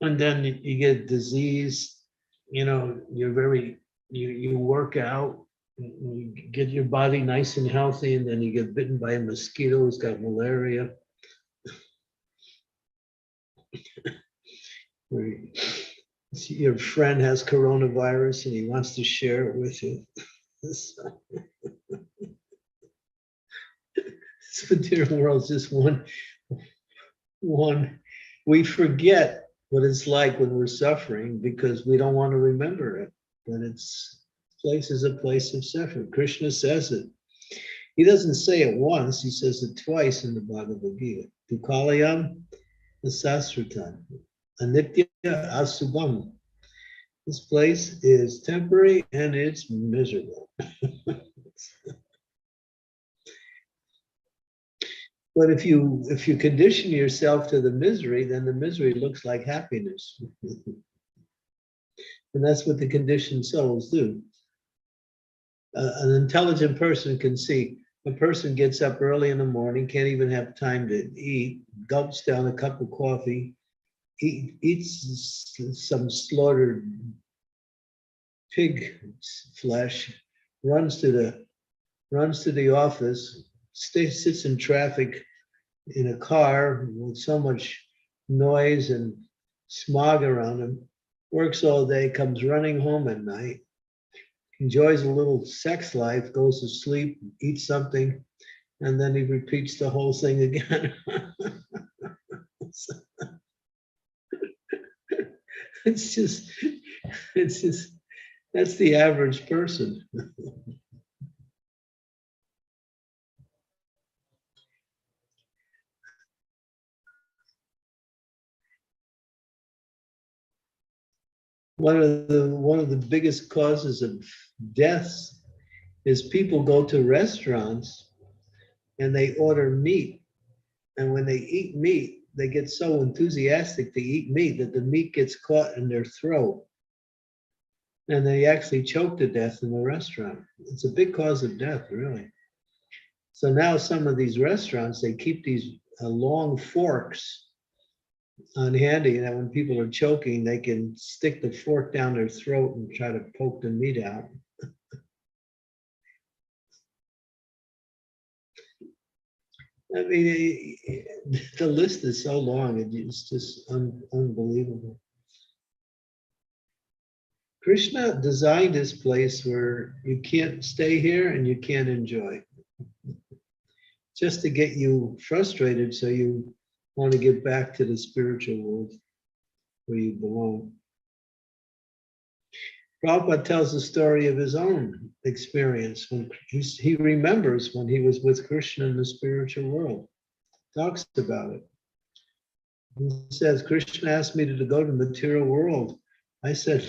And then you get disease, you work out, you get your body nice and healthy, and then you get bitten by a mosquito who's got malaria. Your friend has coronavirus and he wants to share it with you. This material world is just one. We forget what it's like when we're suffering because we don't want to remember it. But place is a place of suffering. Krishna says it. He doesn't say it once, he says it twice in the Bhagavad Gita. Dukalayam asasratam, anitya asubham. This place is temporary and it's miserable. But if you condition yourself to the misery, then the misery looks like happiness. And that's what the conditioned souls do. An intelligent person can see a person gets up early in the morning, can't even have time to eat, gulps down a cup of coffee, eats some slaughtered pig flesh, runs to the office, sits in traffic in a car with so much noise and smog around him, works all day, comes running home at night, enjoys a little sex life, goes to sleep, eats something, and then he repeats the whole thing again. It's just, that's the average person. One of the biggest causes of deaths is people go to restaurants and they order meat. And when they eat meat, they get so enthusiastic to eat meat that the meat gets caught in their throat. And they actually choke to death in the restaurant. It's a big cause of death, really. So now some of these restaurants, they keep these long forks on handy, that when people are choking, they can stick the fork down their throat and try to poke the meat out. I mean, the list is so long, it's just unbelievable. Krishna designed this place where you can't stay here and you can't enjoy. just to get you frustrated so you want to get back to the spiritual world where you belong. Prabhupada tells the story of his own experience when he remembers when he was with Krishna in the spiritual world. Talks about it. He says, Krishna asked me to go to the material world. I said,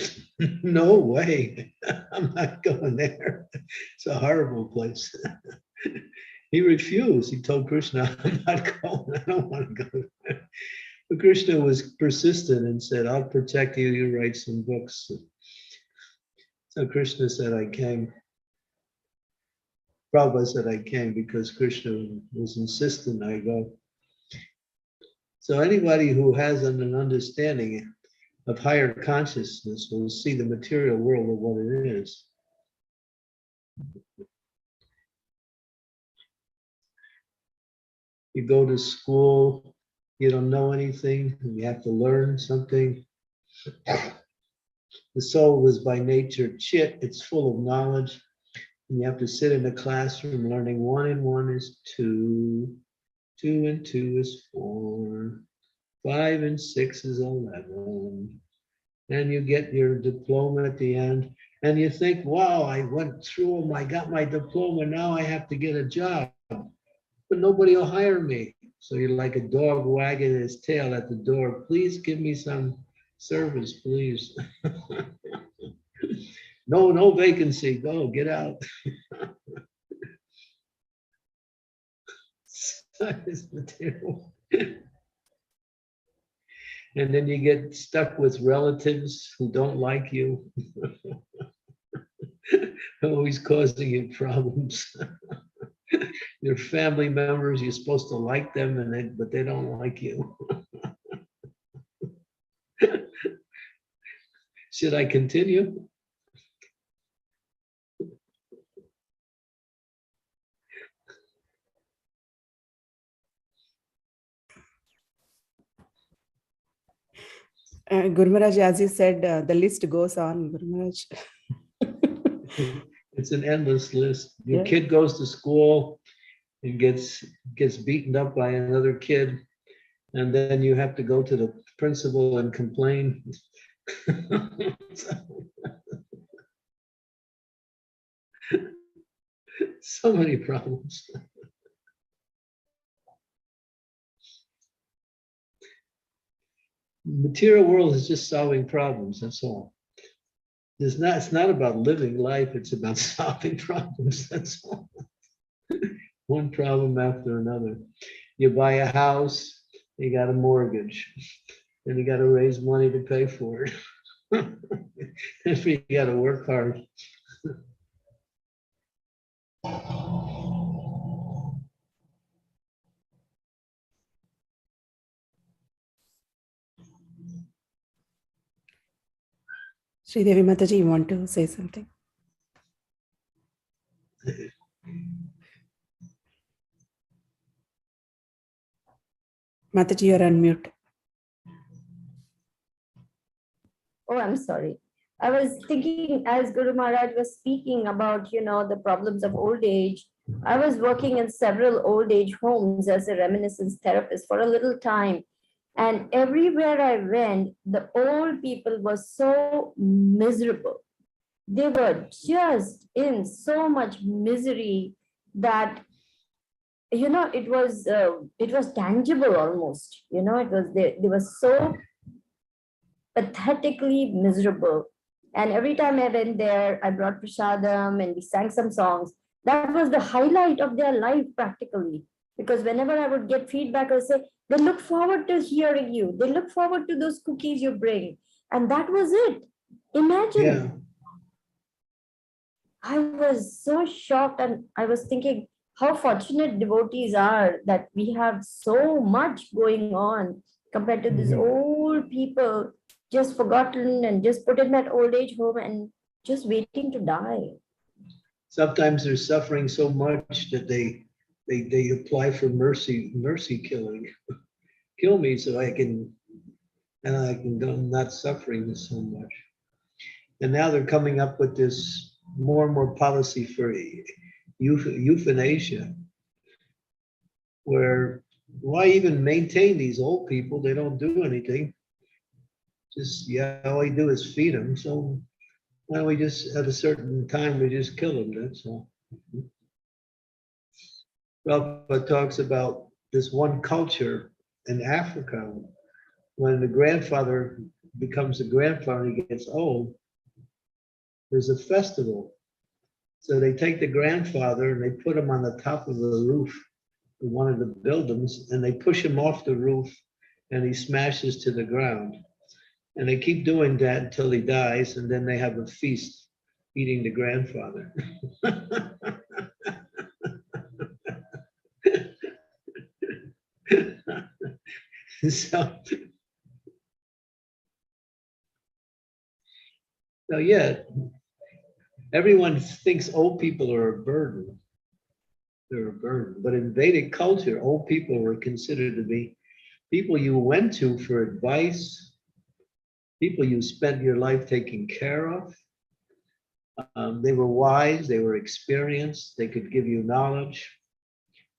no way, I'm not going there. It's a horrible place. He refused. He told Krishna, I'm not going, I don't want to go there. But Krishna was persistent and said, I'll protect you, you write some books. So Krishna said, I came. Prabhupada said, I came because Krishna was insistent I go. So anybody who has an understanding of higher consciousness will see the material world of what it is. You go to school, you don't know anything, and you have to learn something. The soul is by nature chit, it's full of knowledge. And you have to sit in a classroom learning 1 and 1 is 2, 2 and 2 is 4, 5 and 6 is 11. And you get your diploma at the end, and you think, wow, I went through them, I got my diploma, now I have to get a job, but nobody will hire me. So you're like a dog wagging his tail at the door. Please give me some service, please. No vacancy, go, get out. It's material. And then you get stuck with relatives who don't like you, always causing you problems. Your family members, you're supposed to like them, but they don't like you. Should I continue? Guru Maharaj, as you said, the list goes on, Guru Maharaj. It's an endless list. Your kid goes to school and gets beaten up by another kid, and then you have to go to the principal and complain. So many problems. Material world is just solving problems, that's all. It's not about living life, it's about solving problems, that's all. One problem after another. You buy a house, you got a mortgage, and you got to raise money to pay for it. You got to work hard. Sridevi Mataji, you want to say something? Mataji, you're on mute. Oh, I'm sorry. I was thinking as Guru Maharaj was speaking about, the problems of old age. I was working in several old age homes as a reminiscence therapist for a little time. And everywhere I went, the old people were so miserable. They were just in so much misery that, it was tangible almost. They were so pathetically miserable. And every time I went there, I brought prasadam and we sang some songs. That was the highlight of their life practically. Because whenever I would get feedback, I would say, they look forward to hearing you. They look forward to those cookies you bring. And that was it. Imagine. Yeah. I was so shocked, and I was thinking how fortunate devotees are that we have so much going on compared to these old people just forgotten and just put in that old age home and just waiting to die. Sometimes they're suffering so much that they apply for mercy killing. Kill me so I can go not suffering so much. And now they're coming up with this more and more policy for euthanasia. where why even maintain these old people? They don't do anything. Just, yeah, all we do is feed them. So why don't we just, at a certain time, we just kill them? That's all. Prabhupada talks about this one culture in Africa. When the grandfather becomes a grandfather and he gets old, there's a festival. So they take the grandfather and they put him on the top of the roof of one of the buildings, and they push him off the roof and he smashes to the ground. And they keep doing that until he dies, and then they have a feast eating the grandfather. So yeah, everyone thinks old people are a burden. They're a burden. But in Vedic culture, old people were considered to be people you went to for advice, people you spent your life taking care of. They were wise, they were experienced, they could give you knowledge,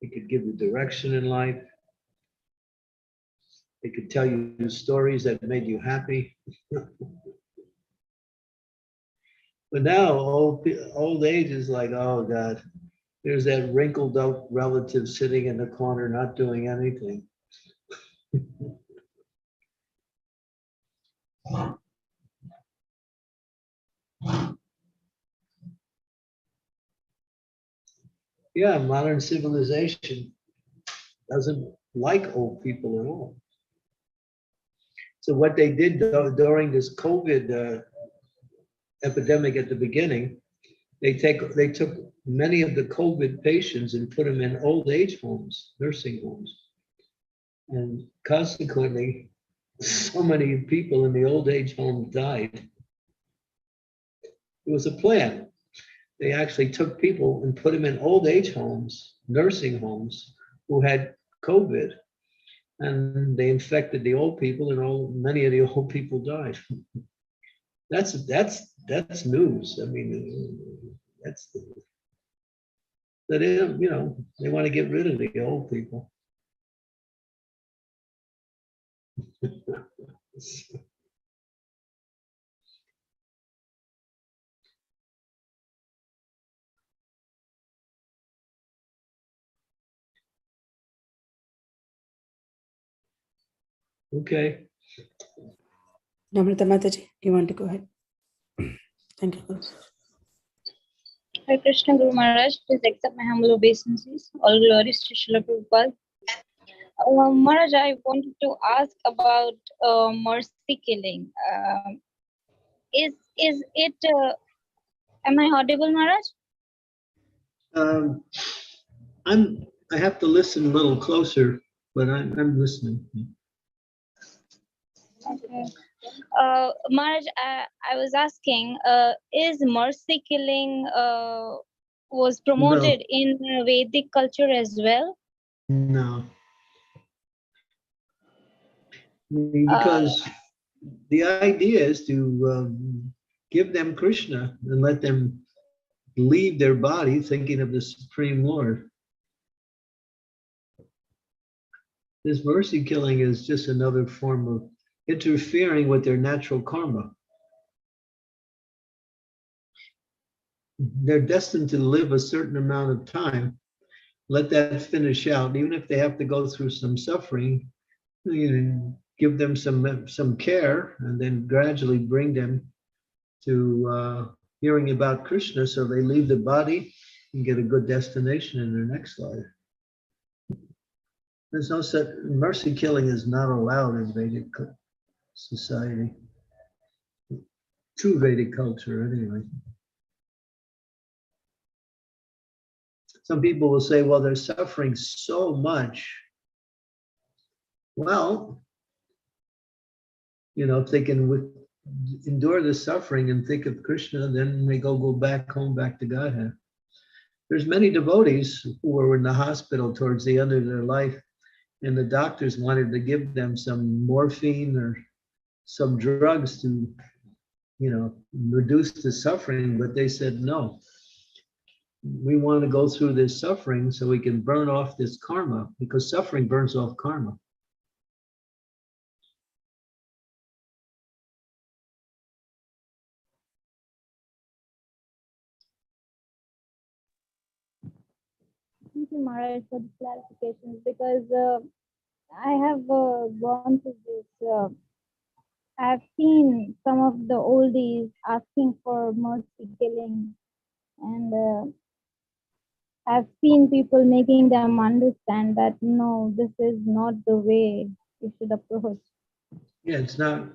they could give you direction in life, they could tell you stories that made you happy. But now old age is like, oh God, there's that wrinkled up relative sitting in the corner not doing anything. Yeah, modern civilization doesn't like old people at all. So what they did during this COVID epidemic at the beginning, they took many of the COVID patients and put them in old age homes, nursing homes. And consequently, so many people in the old age home died. It was a plan. They actually took people and put them in old age homes, nursing homes, who had COVID, and they infected the old people, and many of the old people died. That's news. I mean, that's that is, they want to get rid of the old people. Okay. Namrata Mataji, you want to go ahead? Thank you, Guru. Hare Krishna Guru Maharaj, please accept my humble obeisances. All glories to Srila Prabhupada. Maharaj, I wanted to ask about mercy killing. Is it? Am I audible, Maharaj? I have to listen a little closer, but I'm listening. Okay. Maharaj, I was asking, is mercy killing was promoted in Vedic culture as well? No. Because the idea is to give them Krishna and let them leave their body thinking of the Supreme Lord. This mercy killing is just another form of interfering with their natural karma. They're destined to live a certain amount of time. Let that finish out, even if they have to go through some suffering. Give them some care, and then gradually bring them to hearing about Krishna, so they leave the body and get a good destination in their next life. There's no such mercy killing is not allowed in Vedic society. True Vedic culture, anyway. Some people will say, well, they're suffering so much. Well, if they can endure the suffering and think of Krishna, then they go back home, back to Godhead. There's many devotees who were in the hospital towards the end of their life, and the doctors wanted to give them some morphine or some drugs to, reduce the suffering, but they said no. we want to go through this suffering so we can burn off this karma, because suffering burns off karma. Thank you, Maharaj, for the clarifications, because I have gone through this. I've seen some of the oldies asking for mercy killing, and I've seen people making them understand that no, this is not the way you should approach. Yeah, it's not,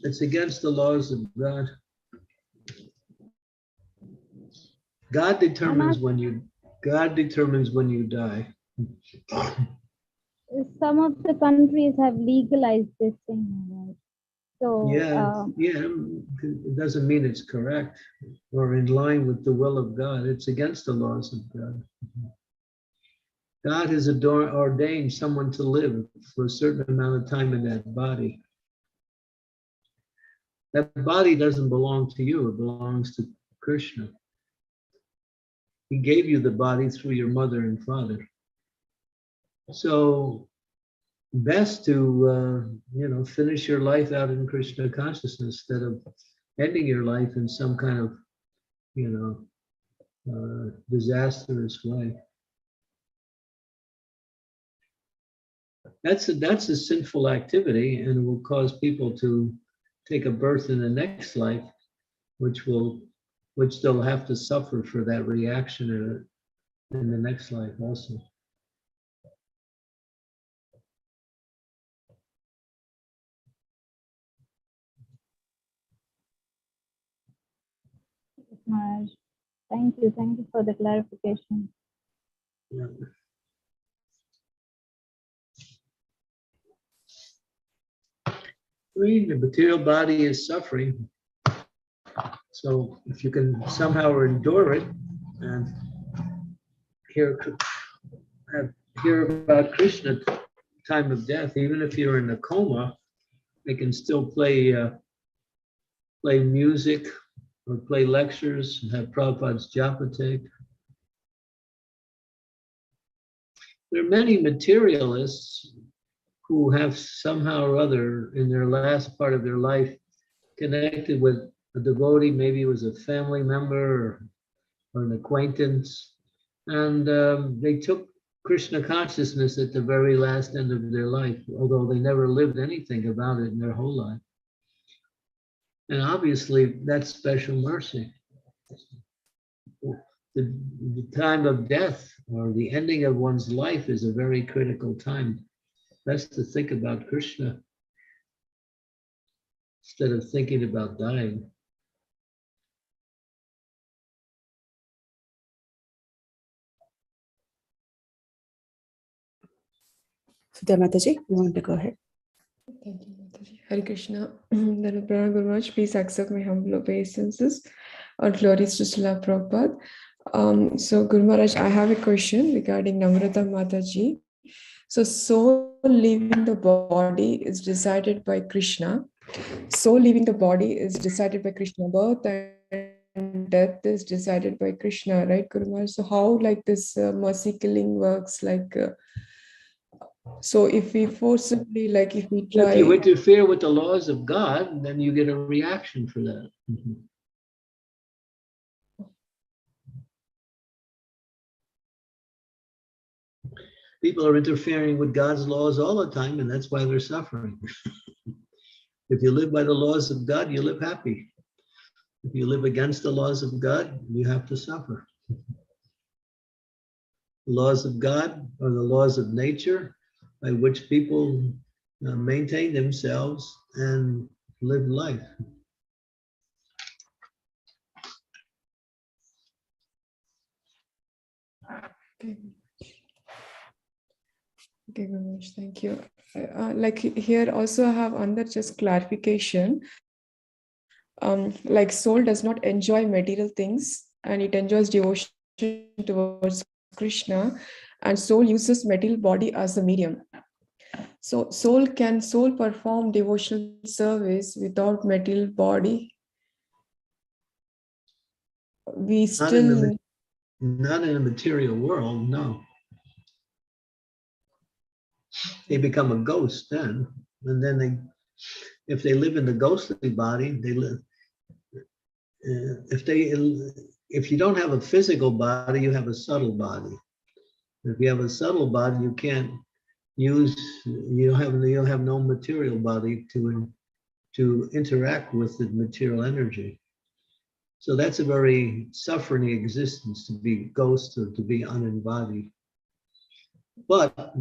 it's against the laws of God. God determines when you die. Some of the countries have legalized this thing, right? So Yeah, it doesn't mean it's correct or in line with the will of God. It's against the laws of God. God has ordained someone to live for a certain amount of time in that body. That body doesn't belong to you, it belongs to Krishna. He gave you the body through your mother and father. So best to finish your life out in Krishna consciousness instead of ending your life in some kind of disastrous way. That's a sinful activity, and it will cause people to take a birth in the next life, which they'll have to suffer for that reaction in the next life also. Maharaj, thank you for the clarification. Yeah. The material body is suffering. So if you can somehow endure it and hear about Krishna at the time of death, even if you're in a coma, they can still play music or play lectures and have Prabhupada's japa tape. There are many materialists who have somehow or other in their last part of their life connected with a devotee, maybe it was a family member or an acquaintance, and they took Krishna consciousness at the very last end of their life, although they never lived anything about it in their whole life. And obviously that's special mercy. The time of death or the ending of one's life is a very critical time. Best to think about Krishna instead of thinking about dying. Sudha Mataji, you want to go ahead? Thank you, Mataji. Hare Krishna. Then Pranam Guru Maharaj, please accept my humble obeisances. All glories to Srila Prabhupada. So Guru Maharaj, I have a question regarding Namrata Mataji. So soul leaving the body is decided by Krishna. Soul leaving the body is decided by Krishna. Birth and death is decided by Krishna, right, Guru Maharaj? So how like this mercy killing works? So if we forcibly, if we try... If you interfere with the laws of God, then you get a reaction for that. People are interfering with God's laws all the time, and that's why they're suffering. If you live by the laws of God, you live happy. If you live against the laws of God, you have to suffer. The laws of God are the laws of nature by which people maintain themselves and live life. Okay, very much. Thank you. Here also I have under just clarification. Soul does not enjoy material things and it enjoys devotion towards Krishna, and soul uses material body as a medium. So can soul perform devotional service without material body? We still... Not in the material world, no. They become a ghost then. And then if they live in the ghostly body, they live. If you don't have a physical body, you have a subtle body. If you have a subtle body, you can't use. You don't have no material body to interact with the material energy. So that's a very suffering existence, to be ghost or to be unembodied. But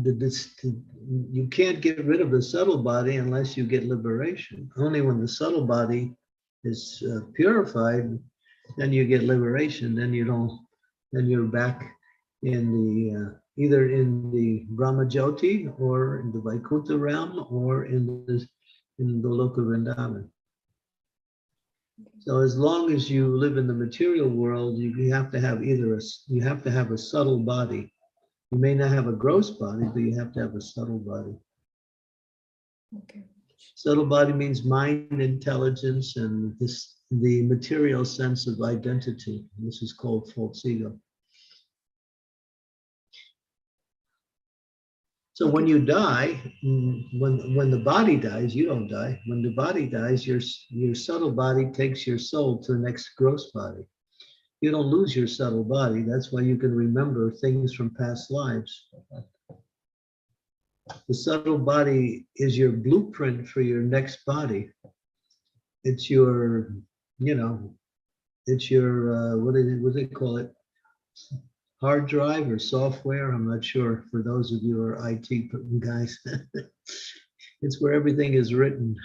you can't get rid of the subtle body unless you get liberation. Only when the subtle body is purified, then you get liberation. Then you don't. Then you're back in the either in the Brahma Jyoti or in the Vaikuntha realm or in the Loka Vrindavan. So as long as you live in the material world, you have to have you have to have a subtle body. You may not have a gross body, but you have to have a subtle body. Okay. Subtle body means mind, intelligence, and the material sense of identity. This is called false ego. So Okay. when you die, when the body dies, you don't die. When the body dies, your subtle body takes your soul to the next gross body. You don't lose your subtle body. That's why you can remember things from past lives. The subtle body is your blueprint for your next body. It's your, it's your, what do they call it? Hard drive or software? I'm not sure, for those of you who are IT guys. It's where everything is written.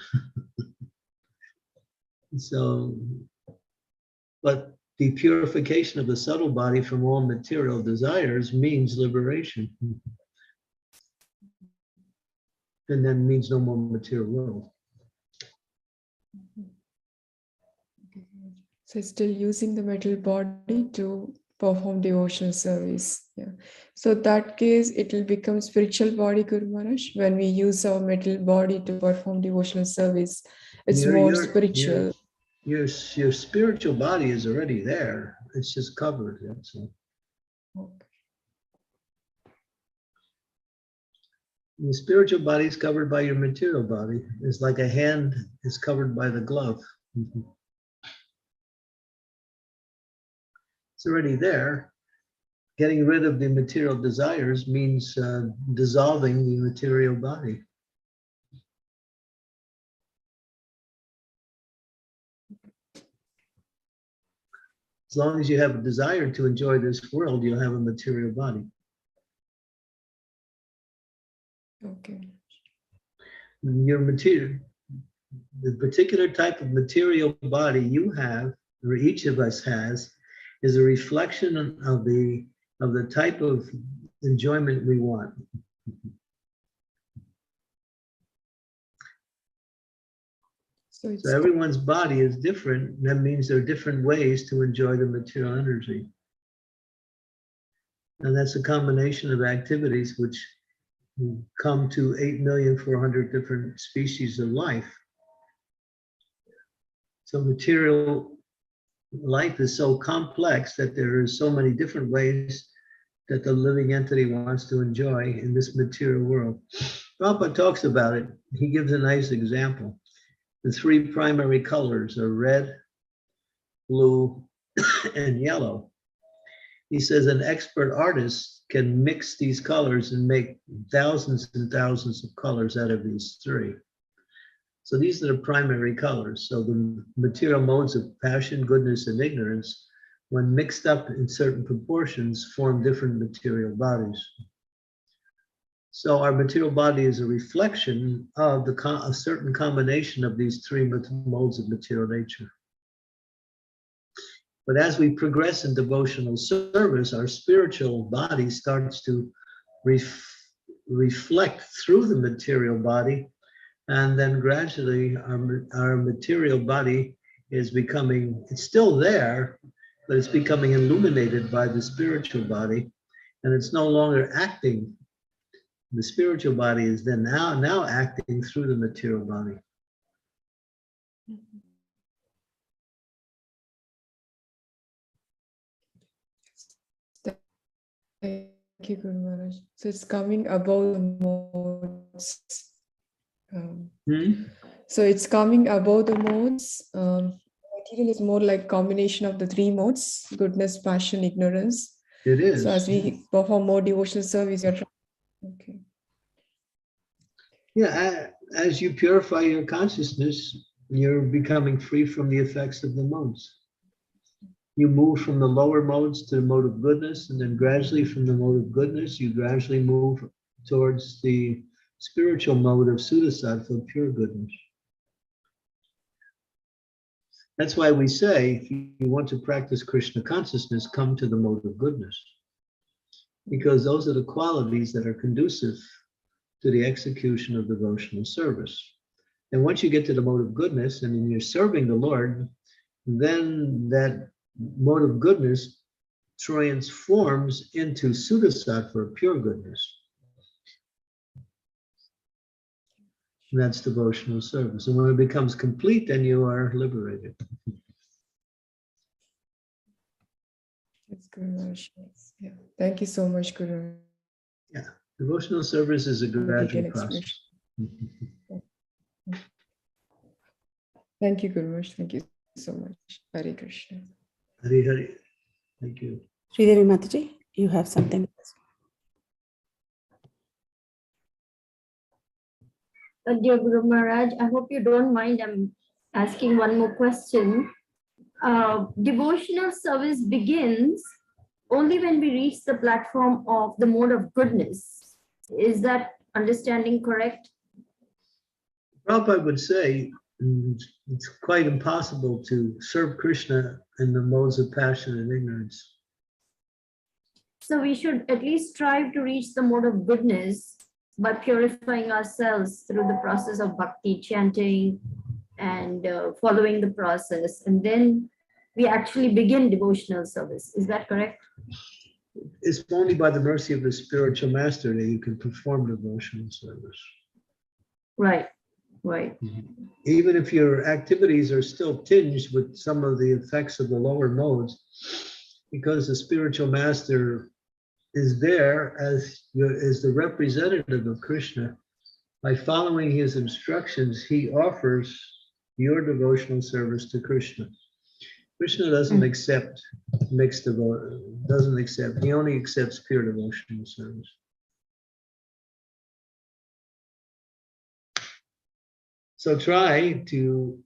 So, but the purification of the subtle body from all material desires means liberation. And then means no more material world. So still using the metal body to perform devotional service. Yeah. So that case, it will become spiritual body, Guru Maharaj. When we use our metal body to perform devotional service, it's more spiritual. Your spiritual body is already there. It's just covered. That's all. Okay. The spiritual body is covered by your material body. It's like a hand is covered by the glove. It's already there. Getting rid of the material desires means dissolving the material body. As long as you have a desire to enjoy this world, you'll have a material body. Okay. Your material, the particular type of material body you have, or each of us has, is a reflection of the type of enjoyment we want. So everyone's body is different. That means there are different ways to enjoy the material energy. And that's a combination of activities which come to 8,400,000 different species of life. So material life is so complex that there are so many different ways that the living entity wants to enjoy in this material world. Prabhupada talks about it. He gives a nice example. The three primary colors are red, blue, and yellow. He says an expert artist can mix these colors and make thousands and thousands of colors out of these three. So these are the primary colors. So the material modes of passion, goodness, and ignorance, when mixed up in certain proportions, form different material bodies. So our material body is a reflection of a certain combination of these three modes of material nature. But as we progress in devotional service, our spiritual body starts to reflect through the material body, and then gradually our material body is becoming, it's still there, but it's becoming illuminated by the spiritual body, and it's no longer acting. The spiritual body is then now acting through the material body. Thank you, Guru Maharaj. So it's coming above the modes. So it's coming above the modes. Material is more like combination of the three modes: goodness, passion, ignorance. It is. So as we perform more devotional service, you're trying. Okay. Yeah, as you purify your consciousness, you're becoming free from the effects of the modes. You move from the lower modes to the mode of goodness, and then gradually from the mode of goodness, you gradually move towards the spiritual mode of Sudasattva, pure goodness. That's why we say, if you want to practice Krishna consciousness, come to the mode of goodness. Because those are the qualities that are conducive to the execution of devotional service. And once you get to the mode of goodness and then you're serving the Lord, then that mode of goodness transforms into Sudasattva, pure goodness. And that's devotional service. And when it becomes complete, then you are liberated. That's Guru Maharaj. Yeah. Thank you so much, Guru. Yeah, devotional service is a gradual process. Thank you, Guru Maharaj. Thank you so much. Hare Krishna. Hari Hari. Thank you. Sridevi Mataji, you have something? Dear Guru Maharaj, I hope you don't mind. I'm asking one more question. Devotional service begins only when we reach the platform of the mode of goodness. Is that understanding correct? Prabhupada would say it's quite impossible to serve Krishna in the modes of passion and ignorance. So we should at least strive to reach the mode of goodness by purifying ourselves through the process of bhakti, chanting and following the process. And then we actually begin devotional service. Is that correct? It's only by the mercy of the spiritual master that you can perform devotional service. Right, right. Even if your activities are still tinged with some of the effects of the lower modes, because the spiritual master is there as the representative of Krishna. By following his instructions, he offers your devotional service to Krishna. Krishna doesn't accept mixed devotion, he only accepts pure devotional service. So try to,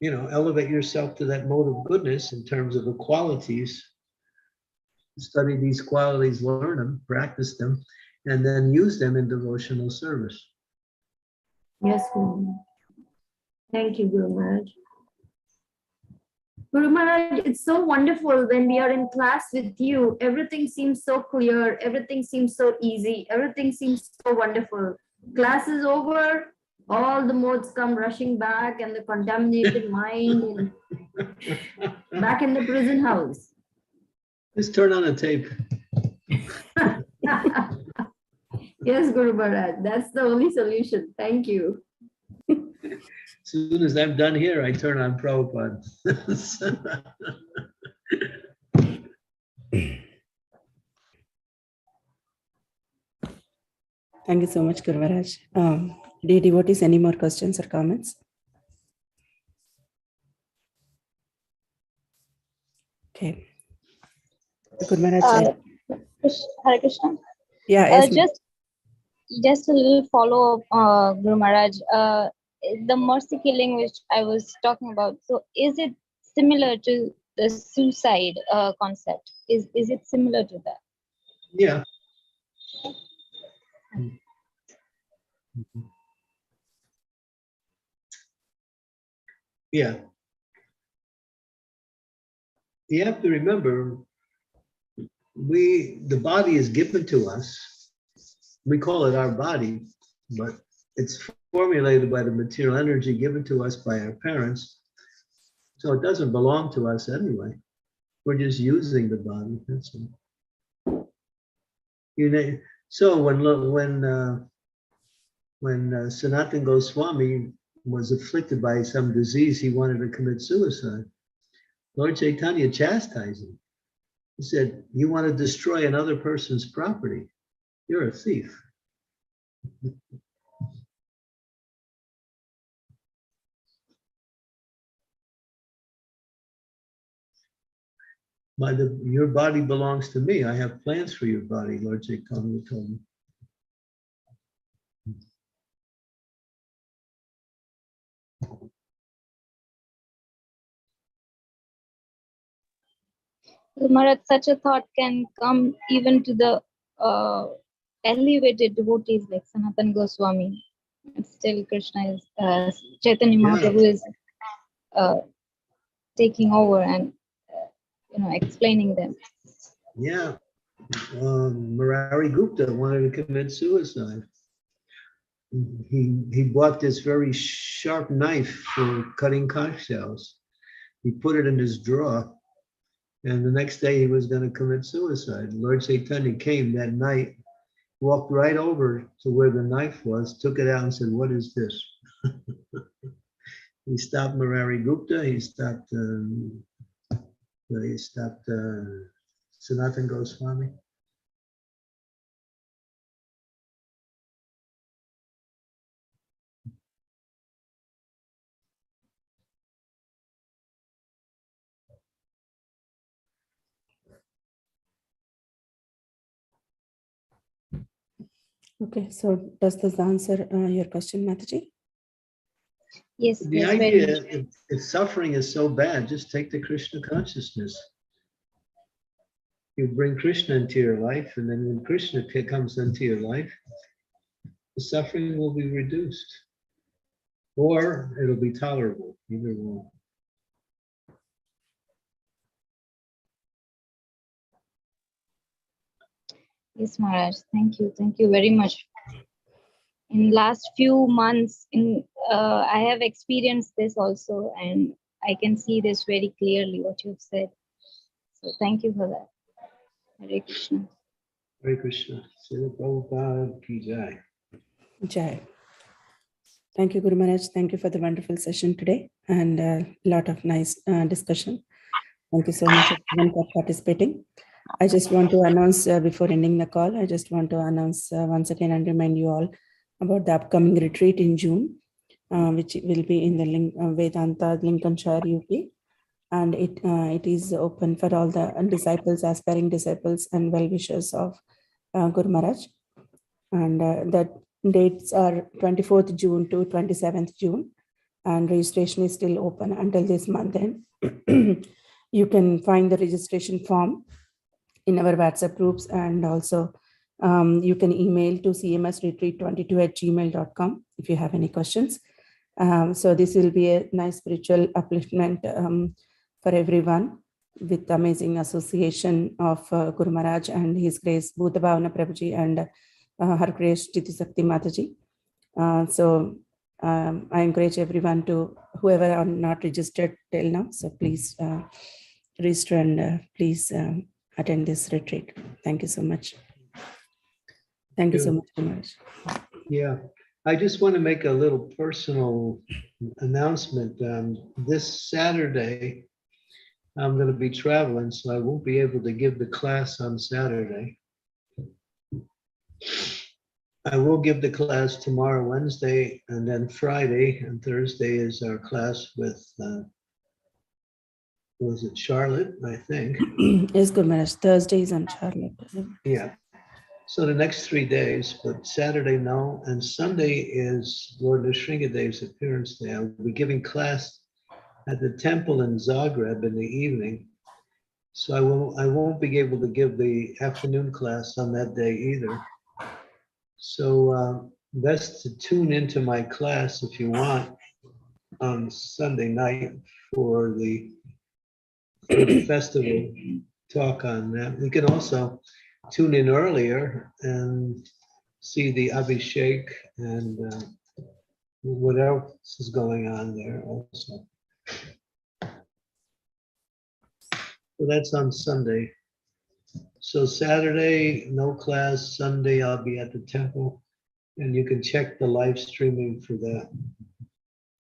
elevate yourself to that mode of goodness in terms of the qualities. Study these qualities, learn them, practice them, and then use them in devotional service. Yes, Guru. Thank you, Guru Maharaj. Guru Maharaj, it's so wonderful when we are in class with you. Everything seems so clear. Everything seems so easy. Everything seems so wonderful. Class is over. All the modes come rushing back and the contaminated mind back in the prison house. Just turn on a tape. Yes, Guru Maharaj, that's the only solution. Thank you. As soon as I'm done here, I turn on Prabhupada. Thank you so much, Guru Maharaj. Dear devotees, any more questions or comments? Okay. Guru Maharaj. Hare Krishna. Yeah, yes, just a little follow-up, Guru Maharaj. The mercy killing which I was talking about, so is it similar to the suicide concept? Is it similar to that? Yeah. Yeah. You have to remember, the body is given to us. We call it our body, but it's formulated by the material energy given to us by our parents. So it doesn't belong to us anyway. We're just using the body. That's all. So when Sanatana Goswami was afflicted by some disease, he wanted to commit suicide. Lord Chaitanya chastised him. He said, you want to destroy another person's property. You're a thief. Your body belongs to me. I have plans for your body, Lord Chaitanya told me. Maharaj, such a thought can come even to the elevated devotees like Sanatana Goswami. Still, Krishna is Chaitanya Mahaprabhu is taking over and explaining them. Yeah, Murari Gupta wanted to commit suicide. He bought this very sharp knife for cutting conch shells. He put it in his drawer, and the next day he was going to commit suicide. Lord Chaitanya came that night, walked right over to where the knife was, took it out and said, "What is this?" He stopped Murari Gupta. He stopped Sanatana Goswami. Okay, so does this answer your question, Mataji? Yes, The yes, idea, very. if suffering is so bad, just take the Krishna consciousness. You bring Krishna into your life, and then when Krishna comes into your life, the suffering will be reduced, or it'll be tolerable, either one. Yes, Maharaj. Thank you very much. In last few months, I have experienced this also, and I can see this very clearly what you've said. So thank you for that. Hare Krishna. Hare Krishna. Srila Prabhupada ki jai. Jai. Thank you, Guru Maharaj. Thank you for the wonderful session today and a lot of nice discussion. Thank you so much everyone for participating. I just want to announce before ending the call, I just want to announce once again and remind you all about the upcoming retreat in June, which will be in the Vedanta, Lincolnshire, UK. And it is open for all the disciples, aspiring disciples and well-wishers of Guru Maharaj. And the dates are 24th June to 27th June. And registration is still open until this month end. You can find the registration form in our WhatsApp groups, and also you can email to cmsretreat22@gmail.com if you have any questions. So this will be a nice spiritual upliftment for everyone, with amazing association of Guru Maharaj and His Grace Bhuta Bhavana Prabhuji and Her Grace Jiti Sakti Mataji. So I encourage everyone to, whoever are not registered till now, so please register and please attend this retreat. Thank you so much. Thank you so much, Maharaj. Yeah, I just want to make a little personal announcement. This Saturday, I'm going to be traveling, so I won't be able to give the class on Saturday. I will give the class tomorrow, Wednesday, and then Friday and Thursday is our class with, was it Charlotte, I think? Yes, Guru Maharaj. Thursday is on Charlotte. Yeah. So the next 3 days, but Saturday, no. And Sunday is Lord Nrsingadev's appearance day. I'll be giving class at the temple in Zagreb in the evening. So I won't be able to give the afternoon class on that day either. So best to tune into my class if you want on Sunday night for the festival talk on that. You can also tune in earlier and see the Abhishek and what else is going on there also. So that's on Sunday. So Saturday, no class. Sunday, I'll be at the temple, and you can check the live streaming for that.